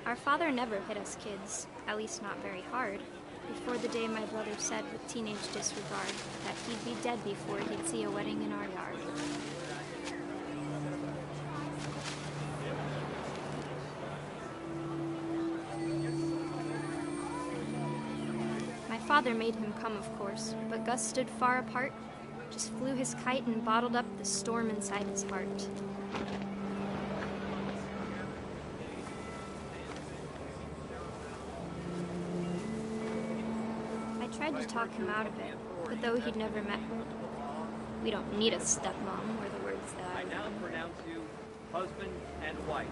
Our father never hit us kids, at least not very hard, before the day my brother said with teenage disregard that he'd be dead before he'd see a wedding in our yard. My father made him come, of course, but Gus stood far apart, just flew his kite and bottled up the storm inside his heart. I tried to talk him out of it, but though he'd never met her, we don't need a stepmom, were the words that I now pronounce you husband and wife.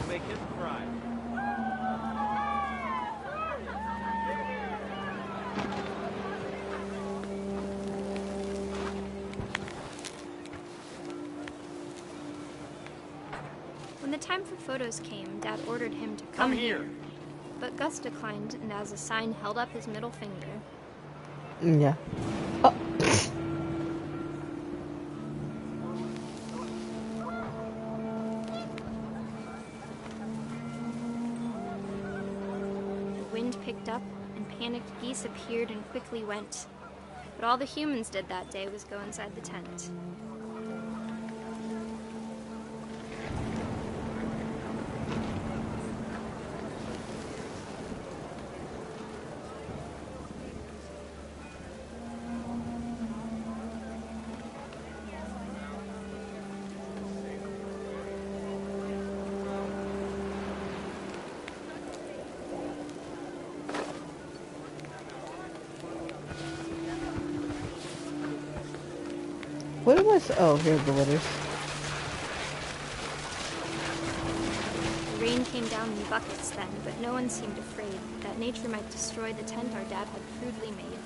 To make him cry. When the time for photos came, Dad ordered him to come here. But Gus declined, and as a sign held up his middle finger. Yeah. Oh. The wind picked up, and panicked geese appeared and quickly went. But all the humans did that day was go inside the tent. What was... Oh, here's the letters. The rain came down in buckets then, but no one seemed afraid that nature might destroy the tent our dad had crudely made.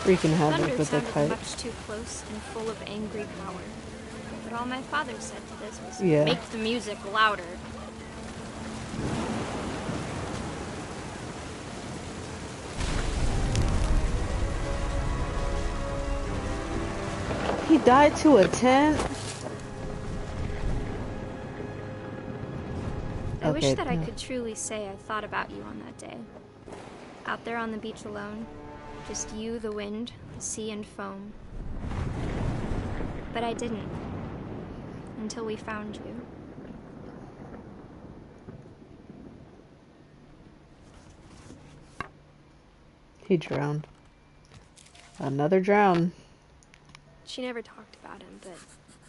Freaking havoc Thunder with the sounded kite. much too close and full of angry power. But all my father said to this was, Yeah. make the music louder. He died to a tent? I wish that I could truly say I thought about you on that day. Out there on the beach alone, just you, the wind, the sea, and foam. But I didn't. Until we found you. He drowned. Another drown. She never talked about him, but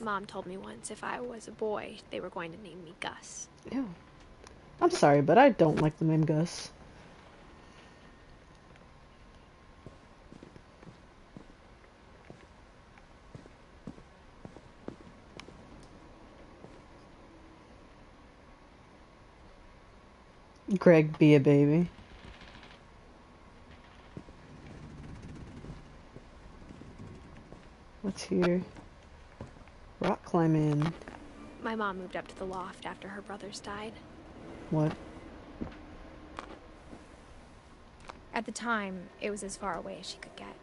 Mom told me once if I was a boy, they were going to name me Gus. Ew. I'm sorry, but I don't like the name Gus. Greg, be a baby. What's here? Rock climbing. My mom moved up to the loft after her brothers died. What? At the time, it was as far away as she could get.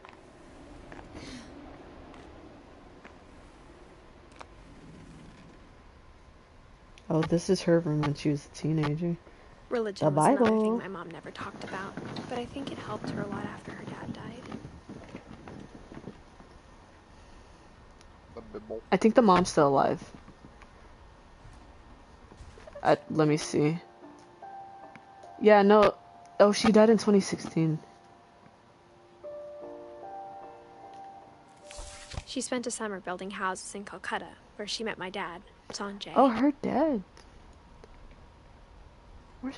Oh, this is her room when she was a teenager. Religion was another thing my mom never talked about, but I think it helped her a lot after her dad died. I think the mom's still alive. Let me see. Yeah, no. Oh, she died in 2016. She spent a summer building houses in Calcutta, where she met my dad, Sanjay. Oh, her dad. Where's...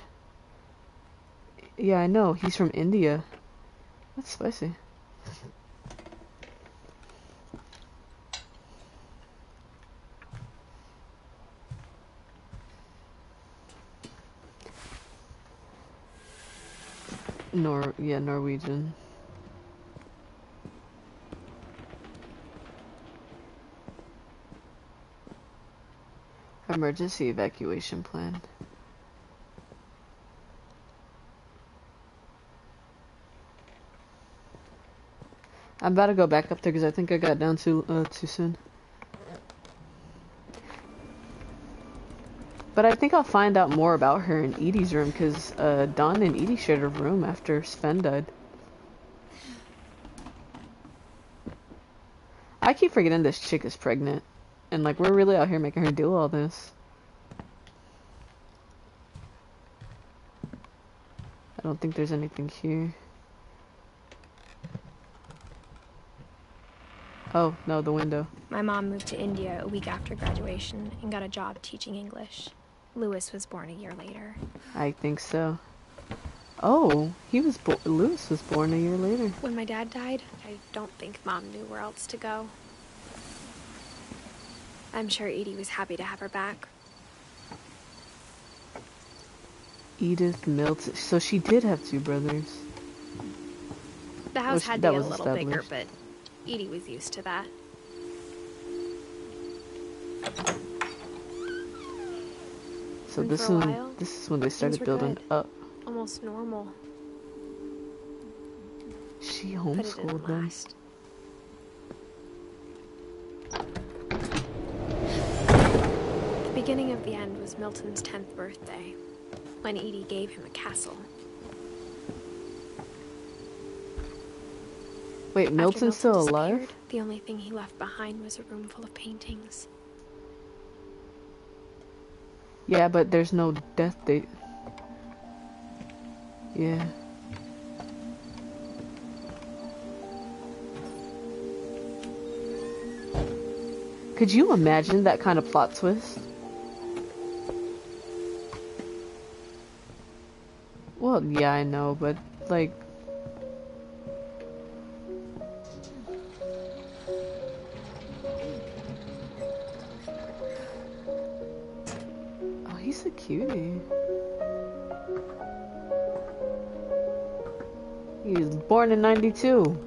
Yeah, I know. He's from India. That's spicy. Norwegian. Emergency evacuation plan. I'm about to go back up there because I think I got down too soon. But I think I'll find out more about her in Edie's room because Dawn and Edie shared a room after Sven died. I keep forgetting this chick is pregnant. And like, we're really out here making her do all this. I don't think there's anything here. Oh, no, the window. My mom moved to India a week after graduation and got a job teaching English. Lewis was born a year later. I think so. Oh, Lewis was born a year later. When my dad died, I don't think Mom knew where else to go. I'm sure Edie was happy to have her back. Edith Milton. So she did have two brothers. The house had to get a little bigger, but Edie was used to that. So this is when they started building up. Almost normal. She homeschooled them. The beginning of the end was Milton's 10th birthday, when Edie gave him a castle. Wait, Milton's still alive? The only thing he left behind was a room full of paintings. Yeah, but there's no death date. Yeah. Could you imagine that kind of plot twist? Well, yeah, I know, but like... Oh, he's a cutie. He was born in 92.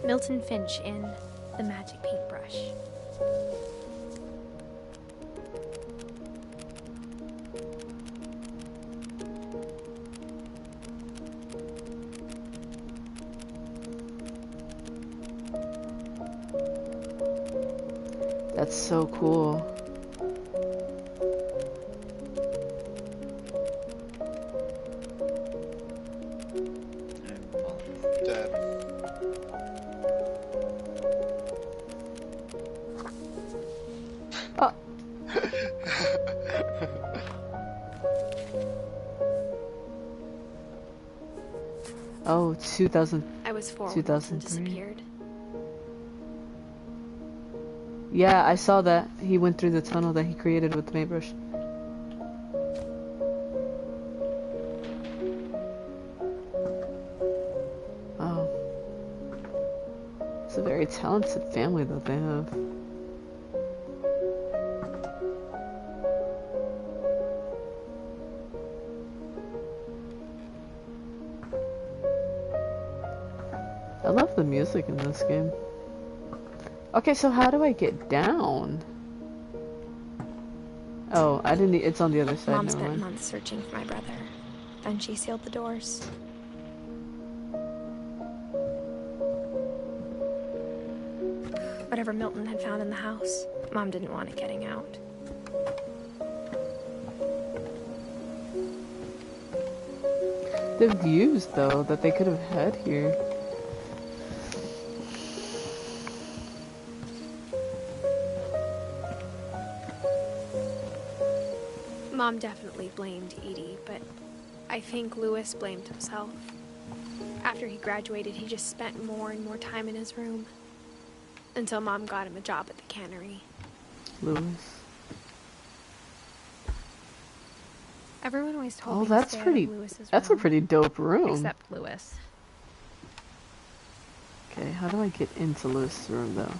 Milton Finch in The Magic Paintbrush. That's so cool. Dead. Oh. Oh, 2000. I was was 4 when Milton 2003. disappeared. Yeah, I saw that. He went through the tunnel that he created with the paintbrush. Oh. It's a very talented family that they have. I love the music in this game. Okay, so how do I get down? Oh, I didn't. It's on the other side. Mom Never spent mind. months searching for my brother. Then she sealed the doors. Whatever Milton had found in the house, Mom didn't want it getting out. The views, though, that they could have had here. Mom definitely blamed Edie, but I think Louis blamed himself. After he graduated, he just spent more and more time in his room. Until Mom got him a job at the cannery. Louis. Everyone always told Oh, me to that's stay out pretty. of Louis's That's a room. pretty dope room. Except Louis. Okay, how do I get into Louis' room though?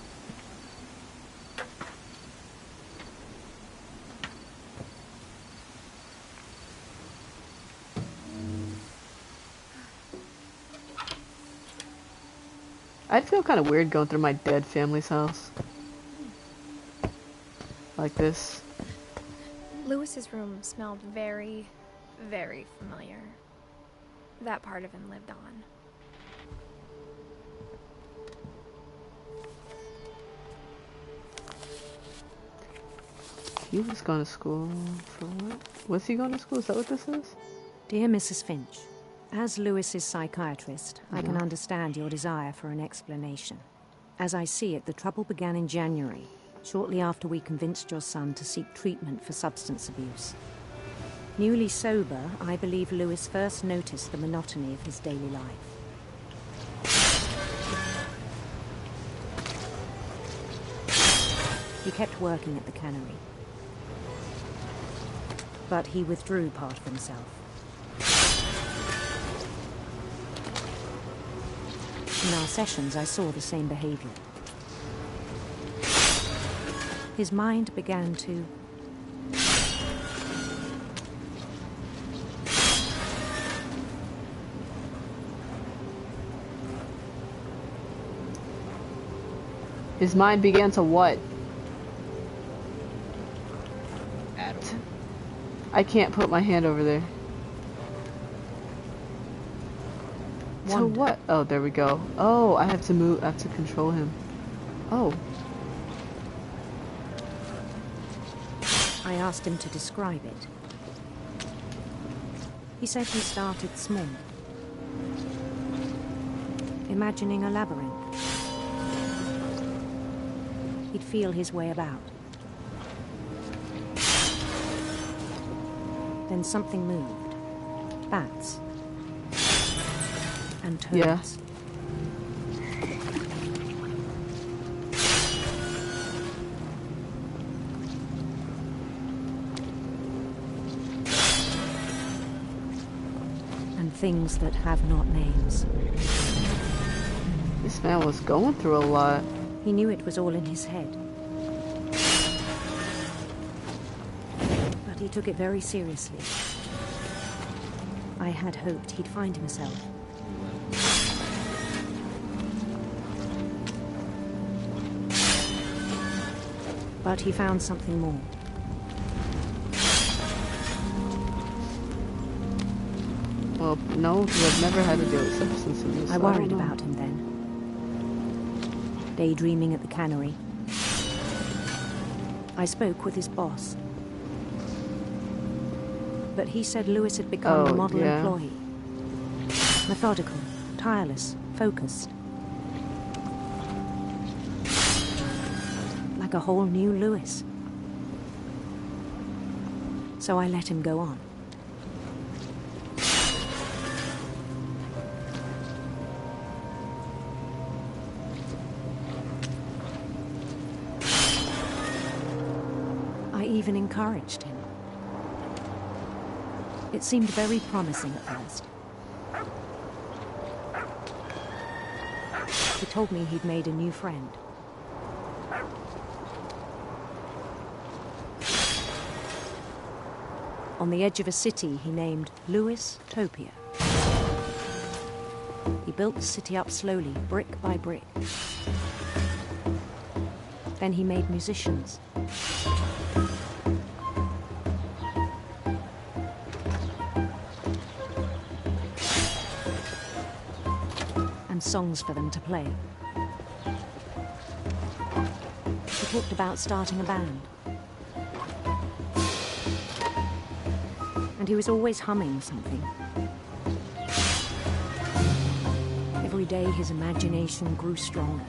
I'd feel kind of weird going through my dead family's house. Like this. Louis's room smelled very, very familiar. That part of him lived on. He was going to school for what? Was he going to school? Is that what this is? Dear Mrs. Finch, as Louis's psychiatrist, I can understand your desire for an explanation. As I see it, the trouble began in January, shortly after we convinced your son to seek treatment for substance abuse. Newly sober, I believe Louis first noticed the monotony of his daily life. He kept working at the cannery, but he withdrew part of himself. In our sessions, I saw the same behavior. His mind began to His mind began to what? I can't put my hand over there. So what? Oh, there we go. Oh, I have to move. I have to control him. Oh. I asked him to describe it. He said he started small, imagining a labyrinth. He'd feel his way about. Then something moved. Bats. And toads. Yeah. And things that have not names. This man was going through a lot. He knew it was all in his head. But he took it very seriously. I had hoped he'd find himself. But he found something more. Well, no, because I've never had to deal with substance abuse. I worried about him then. Daydreaming at the cannery. I spoke with his boss. But he said Louis had become a model employee. Methodical, tireless, focused. Like a whole new Louis. So I let him go on. encouraged him. It seemed very promising at first. He told me he'd made a new friend. On the edge of a city he named Louis Topia. He built the city up slowly, brick by brick. Then he made musicians. And songs for them to play. He talked about starting a band. And he was always humming something. Every day his imagination grew stronger.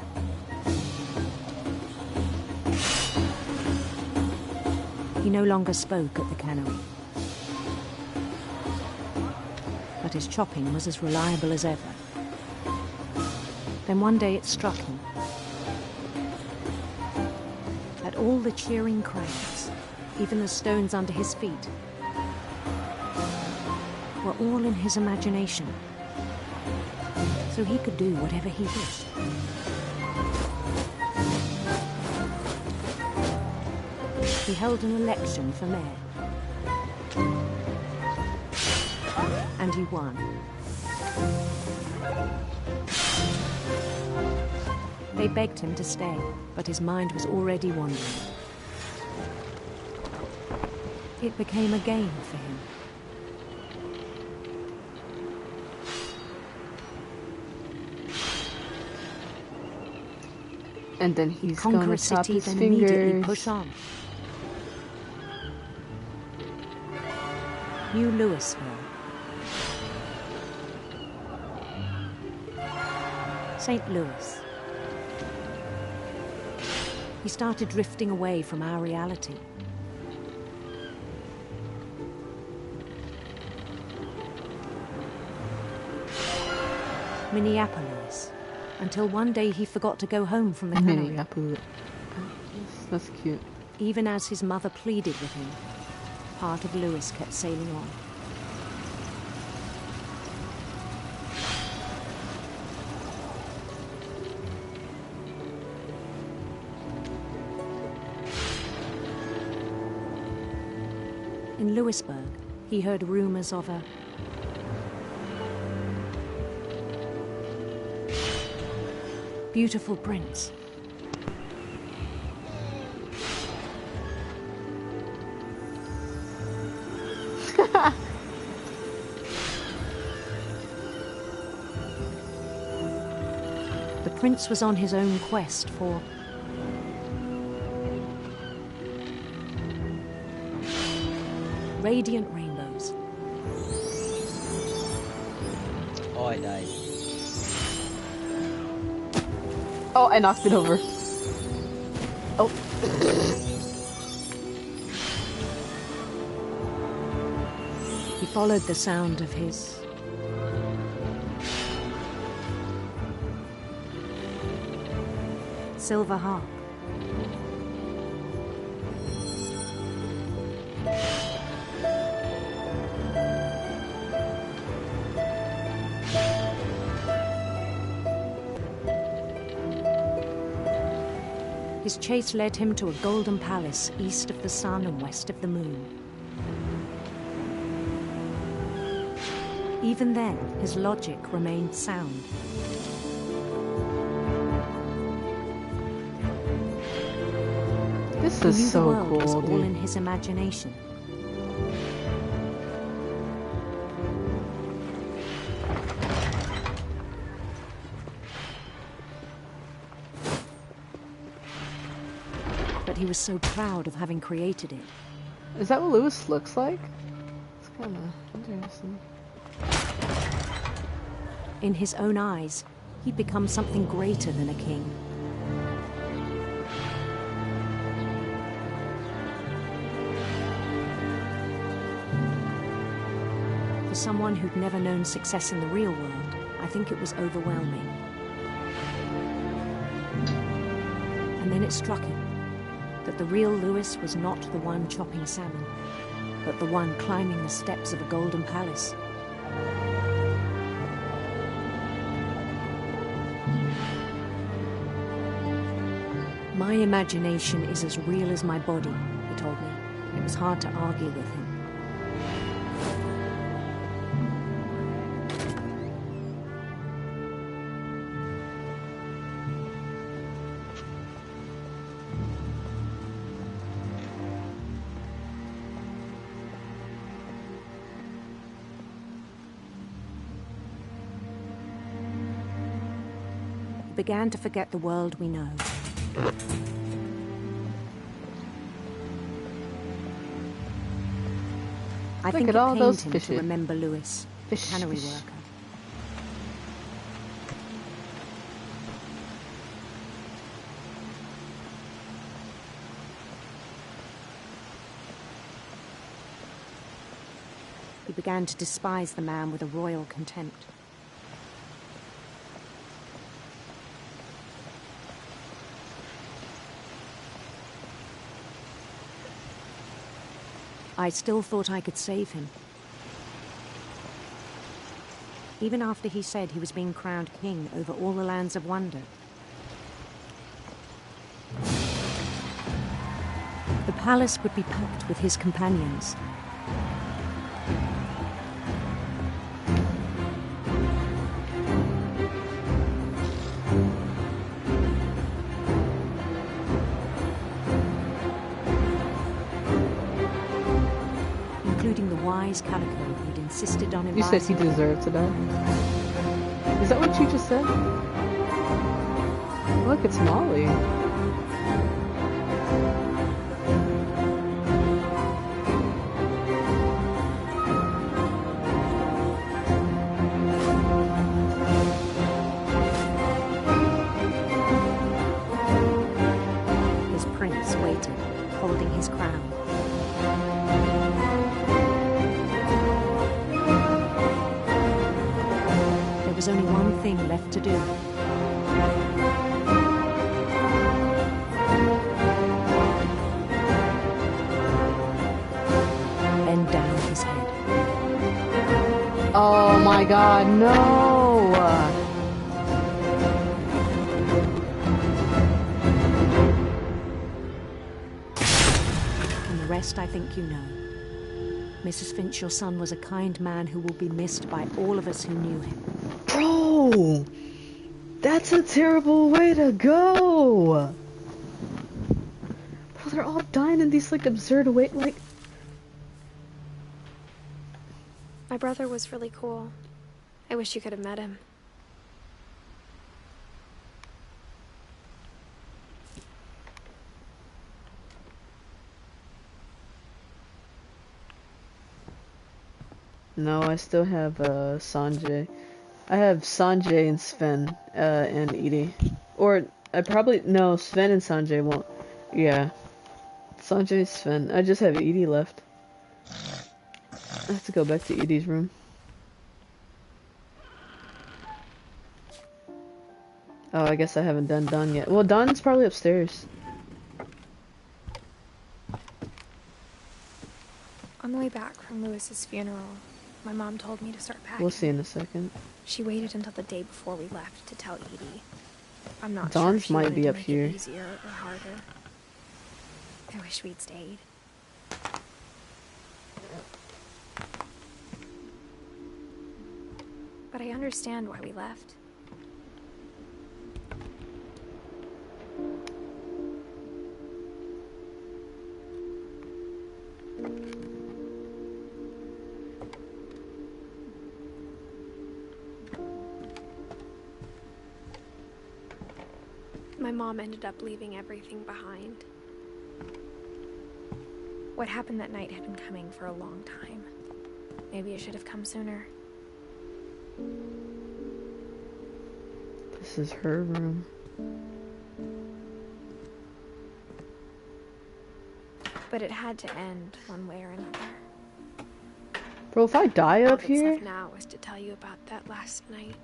He no longer spoke at the cannery. But his chopping was as reliable as ever. Then one day it struck him that all the cheering crowds, even the stones under his feet, were all in his imagination, so he could do whatever he wished. He held an election for mayor, and he won. They begged him to stay, but his mind was already wandering. It became a game for him. And then he's going conquer a to tap city, his then fingers. immediately push on. New Louisville. St. Louis. He started drifting away from our reality. Minneapolis. Until one day he forgot to go home from the cannery. Minneapolis. That's cute. Even as his mother pleaded with him, part of Louis kept sailing on. In Louisburg, he heard rumors of a beautiful prince. The prince was on his own quest for radiant rainbows. Oi, Dave. Oh, I knocked it over. Oh. He followed the sound of his silver harp. His chase led him to a golden palace east of the sun and west of the moon. Even then, his logic remained sound. This He is knew so the world cool, was all dude. in his imagination. But he was so proud of having created it. Is that what Louis looks like? It's kind of interesting. In his own eyes, he'd become something greater than a king. For someone who'd never known success in the real world, I think it was overwhelming. And then it struck him that the real Lewis was not the one chopping salmon, but the one climbing the steps of a golden palace. My imagination is as real as my body, he told me. It was hard to argue with him. We began to forget the world we know. I think it pained him to remember Lewis, the cannery worker. He began to despise the man with a royal contempt. I still thought I could save him. Even after he said he was being crowned king over all the lands of wonder. The palace would be packed with his companions. Calico who'd insisted on him. You said he deserved to die. Is that what you just said? Look, it's Molly. His prince waited, holding his crown. There was only one thing left to do. Bend down his head. Oh my God, no! And the rest I think you know. Mrs. Finch, your son was a kind man who will be missed by all of us who knew him. Bro! That's a terrible way to go! Bro, they're all dying in these, like, absurd ways, like... My brother was really cool. I wish you could have met him. No, I still have, Sanjay. I have Sanjay and Sven, and Edie. Or, no, Sven and Sanjay won't. Yeah. Sanjay, Sven. I just have Edie left. I have to go back to Edie's room. Oh, I guess I haven't done Don yet. Well, Don's probably upstairs. On the way back from Lewis's funeral, my mom told me to start packing. We'll see in a second. She waited until the day before we left to tell Edie. I'm not Don's sure if she might wanted be to up make here. It easier or harder. I wish we'd stayed. But I understand why we left. My mom ended up leaving everything behind. What happened that night had been coming for a long time. Maybe it should have come sooner. This is her room. But it had to end one way or another. Bro, if I die up All here... that's left now is to tell you about that last night.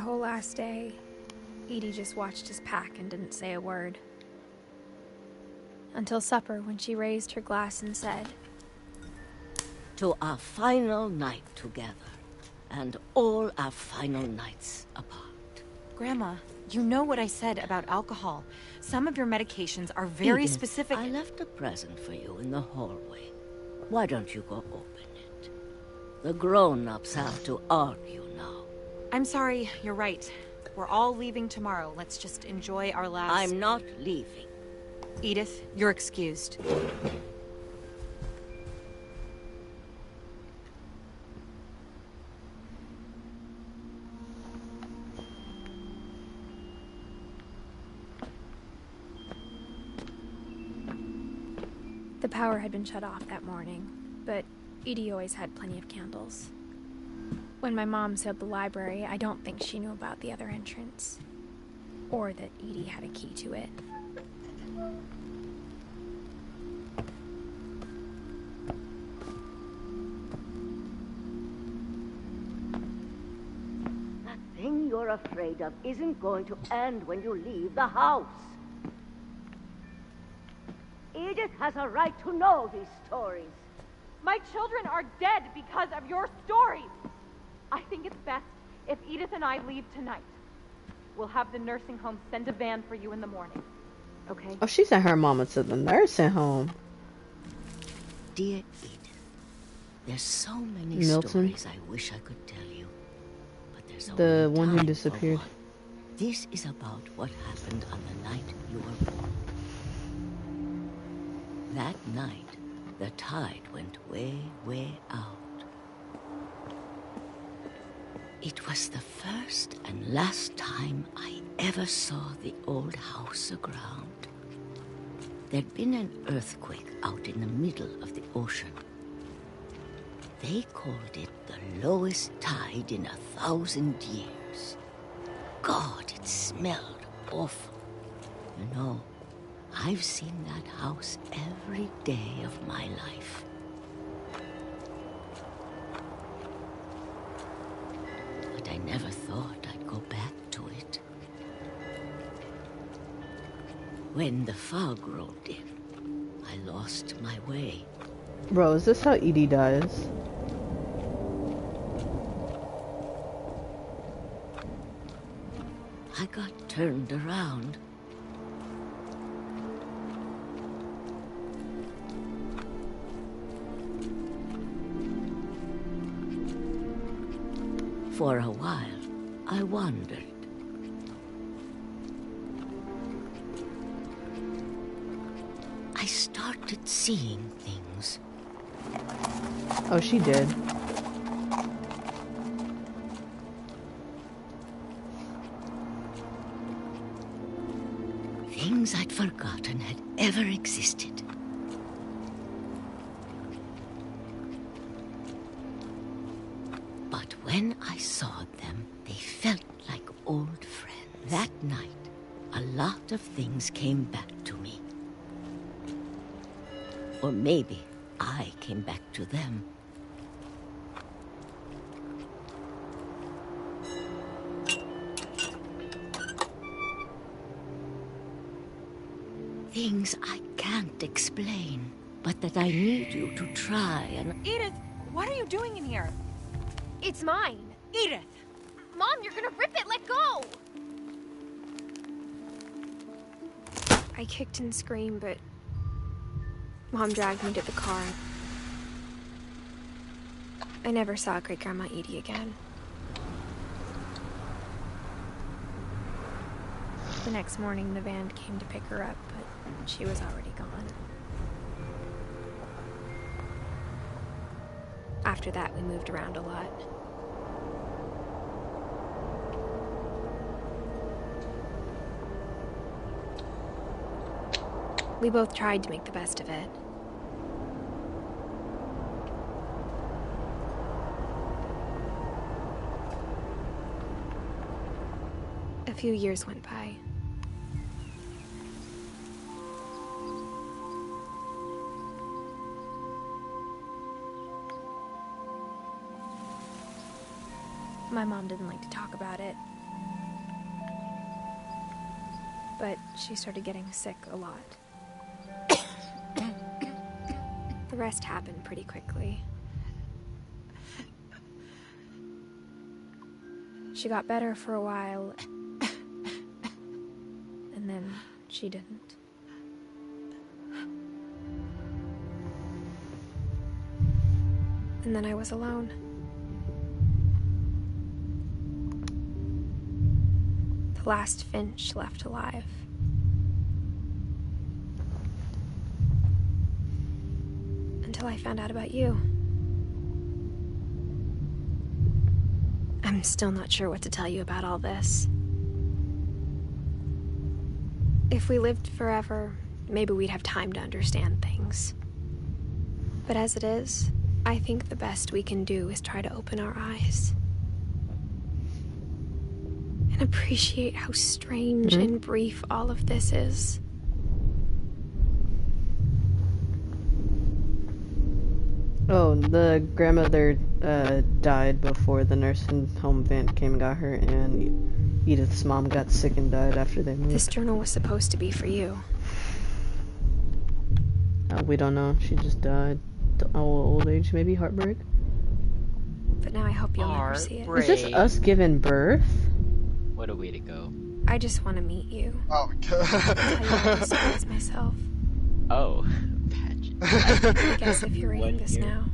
whole last day, Edie just watched us pack and didn't say a word. Until supper, when she raised her glass and said, "To our final night together, and all our final nights apart." Grandma, you know what I said about alcohol. Some of your medications are very Edith, specific. I left a present for you in the hallway. Why don't you go open it? The grown-ups have to argue now. I'm sorry, you're right. We're all leaving tomorrow. Let's just enjoy our last... I'm not leaving. Edith, you're excused. The power had been shut off that morning, but Edie always had plenty of candles. When my mom sealed the library, I don't think she knew about the other entrance, or that Edie had a key to it. That thing you're afraid of isn't going to end when you leave the house. Edith has a right to know these stories. My children are dead because of your stories. I think it's best if Edith and I leave tonight. We'll have the nursing home send a van for you in the morning. Okay? Oh, she sent her mama to the nursing home. Dear Edith, there's so many Milton. stories I wish I could tell you. But there's The only one who time for disappeared. one. This is about what happened on the night you were born. That night, the tide went way, way out. It was the first and last time I ever saw the old house aground. There'd been an earthquake out in the middle of the ocean. They called it the lowest tide in 1,000 years. God, it smelled awful. You know, I've seen that house every day of my life. But I never thought I'd go back to it. When the fog rolled in, I lost my way. Bro, is this how Edie dies? I got turned around. For a while, I wandered. I started seeing things. Oh, she did. Things I'd forgotten had ever existed. But when I saw them, they felt like old friends. That night, a lot of things came back to me. Or maybe I came back to them. Things I can't explain, but that I need you to try and... Edith, what are you doing in here? It's mine. Edith! Mom, you're gonna rip it! Let go! I kicked and screamed, but Mom dragged me to the car. I never saw Great-Grandma Edie again. The next morning, the van came to pick her up, but she was already gone. After that, we moved around a lot. We both tried to make the best of it. A few years went by. My mom didn't like to talk about it. but she started getting sick a lot. The rest happened pretty quickly. She got better for a while, and then she didn't. And then I was alone. The last Finch left alive. Until I found out about you. I'm still not sure what to tell you about all this. If we lived forever, maybe we'd have time to understand things. But as it is, I think the best we can do is try to open our eyes. And appreciate how strange and brief all of this is. Oh, the grandmother died before the nursing home van came and got her, and Edith's mom got sick and died after they moved. This journal was supposed to be for you. We don't know. She just died. Old age, maybe heartbreak. But now I hope you'll never see it. Is this us giving birth? What a way to go. I just want to meet you. Oh, tell you all the stories myself. Oh. I guess if you're reading this now,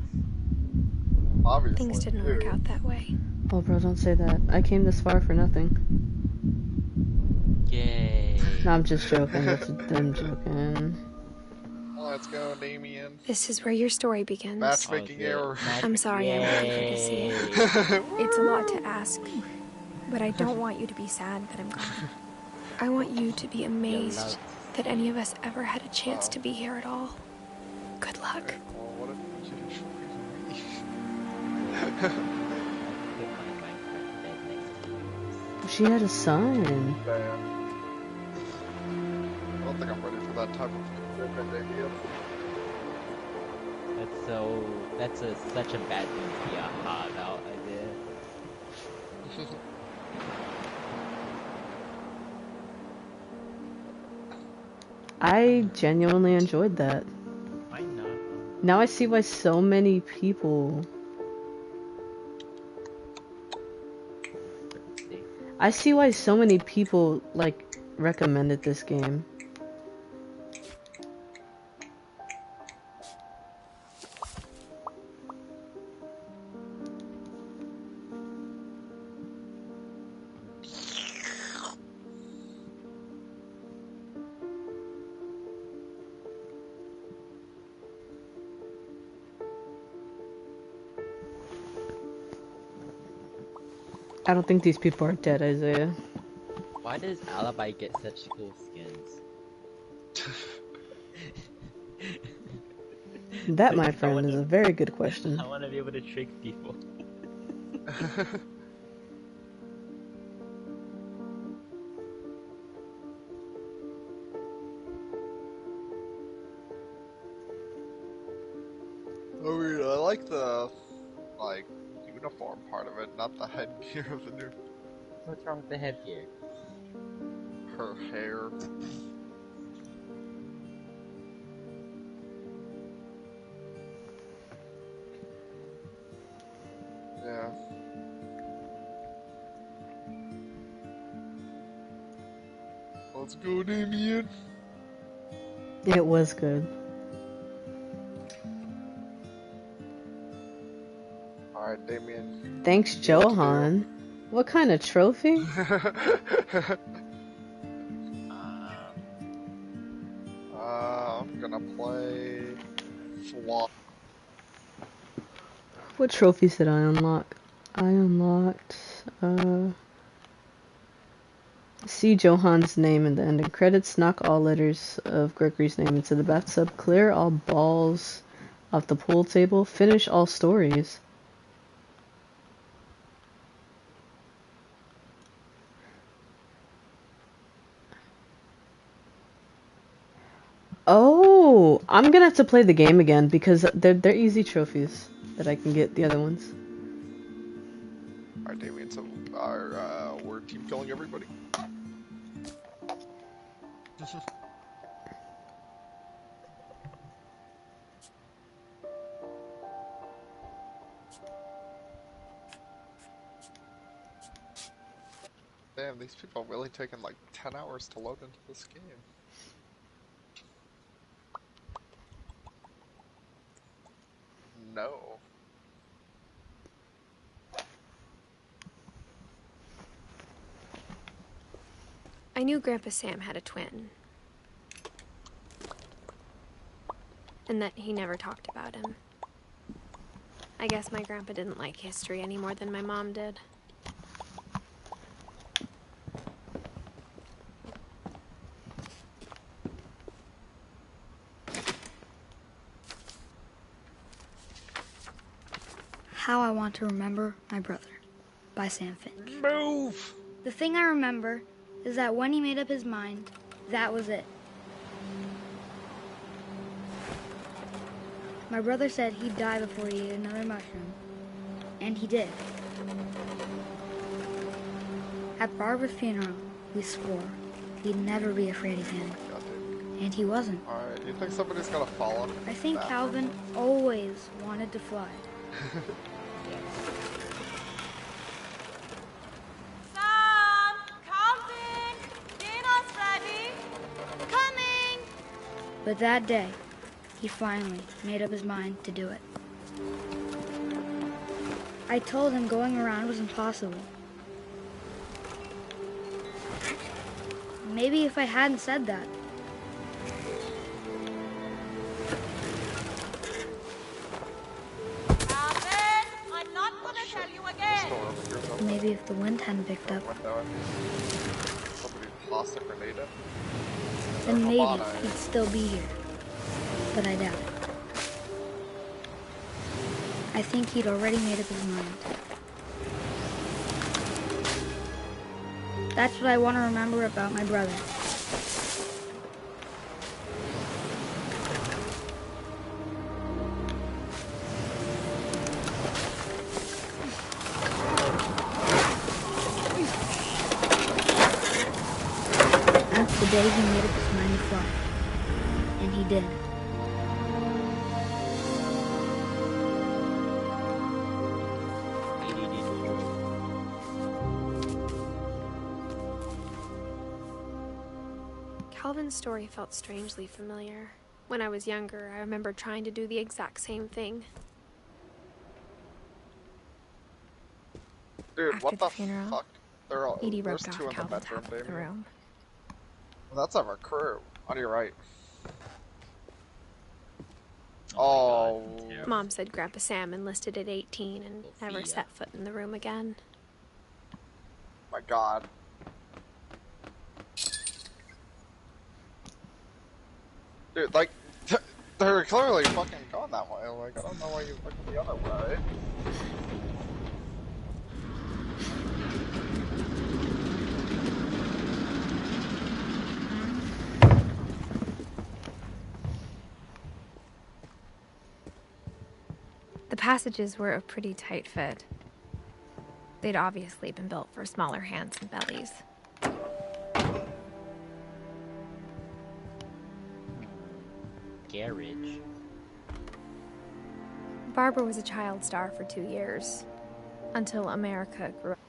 obviously, things didn't work out that way. Oh, bro, don't say that. I came this far for nothing. Yay. No, I'm just joking. I'm joking. Let's go, Damien. This is where your story begins. Matchmaking error. I'm sorry I'm ready for to see it. It's a lot to ask, but I don't want you to be sad that I'm gone. I want you to be amazed that any of us ever had a chance to be here at all. Good luck. Well, what if She had a son. Damn. I don't think I'm ready for that type of commitment, idea. That's such a bad thing to be aha about, idea. I genuinely enjoyed that. Why not? Now I see why so many people... I see why so many people, like, recommended this game. I don't think these people are dead, Isaiah. Why does Alibi get such cool skins? That, my friend, is a very good question. I want to be able to trick people. I mean, I like the, like, uniform part of it, not the headgear of the new. What's wrong with the headgear? Her hair. Yeah. Let's go, Damien. It was good. Alright, Damien. Thanks, Johan. What kind of trophy? I'm gonna play Flop. What trophies did I unlock? I unlocked, see Johan's name in the ending credits, knock all letters of Gregory's name into the bathtub, clear all balls off the pool table, finish all stories. Oh, I'm gonna have to play the game again because they're easy trophies that I can get the other ones. Alright, Damien, so we're team killing everybody. Damn, these people are really taking like 10 hours to load into this game. No. I knew Grandpa Sam had a twin. And that he never talked about him. I guess my grandpa didn't like history any more than my mom did. How I Want to Remember My Brother by Sam Finch. Move! The thing I remember is that when he made up his mind, that was it. My brother said he'd die before he ate another mushroom. And he did. At Barbara's funeral, we swore he'd never be afraid again. And he wasn't. Alright, you think somebody's gonna follow him? I think Calvin always wanted to fly. Sam! Calvin! Dinner's ready! Coming! But that day, he finally made up his mind to do it. I told him going around was impossible. Maybe if I hadn't said that. Calvin! I'm not gonna tell you again! Maybe if the wind hadn't picked up, Somebody tossed a grenade in? then maybe he'd still be here. But I doubt it. I think he'd already made up his mind. That's what I want to remember about my brother. That's the day he made up his mind to fly. And he did. Calvin's story felt strangely familiar. When I was younger, I remember trying to do the exact same thing. Dude, After what the the funeral, fuck? They're all, Edie there's roped two off in the Calvin's bedroom, half of the baby. room. Well, that's our crew. On your right. Oh. Mom said Grandpa Sam enlisted at 18 and never set foot in the room again. My God. Dude, like, they're clearly fucking going that way. Like, I don't know why you look the other way. The passages were a pretty tight fit. They'd obviously been built for smaller hands and bellies. Garage. Barbara was a child star for 2 years, until America grew up.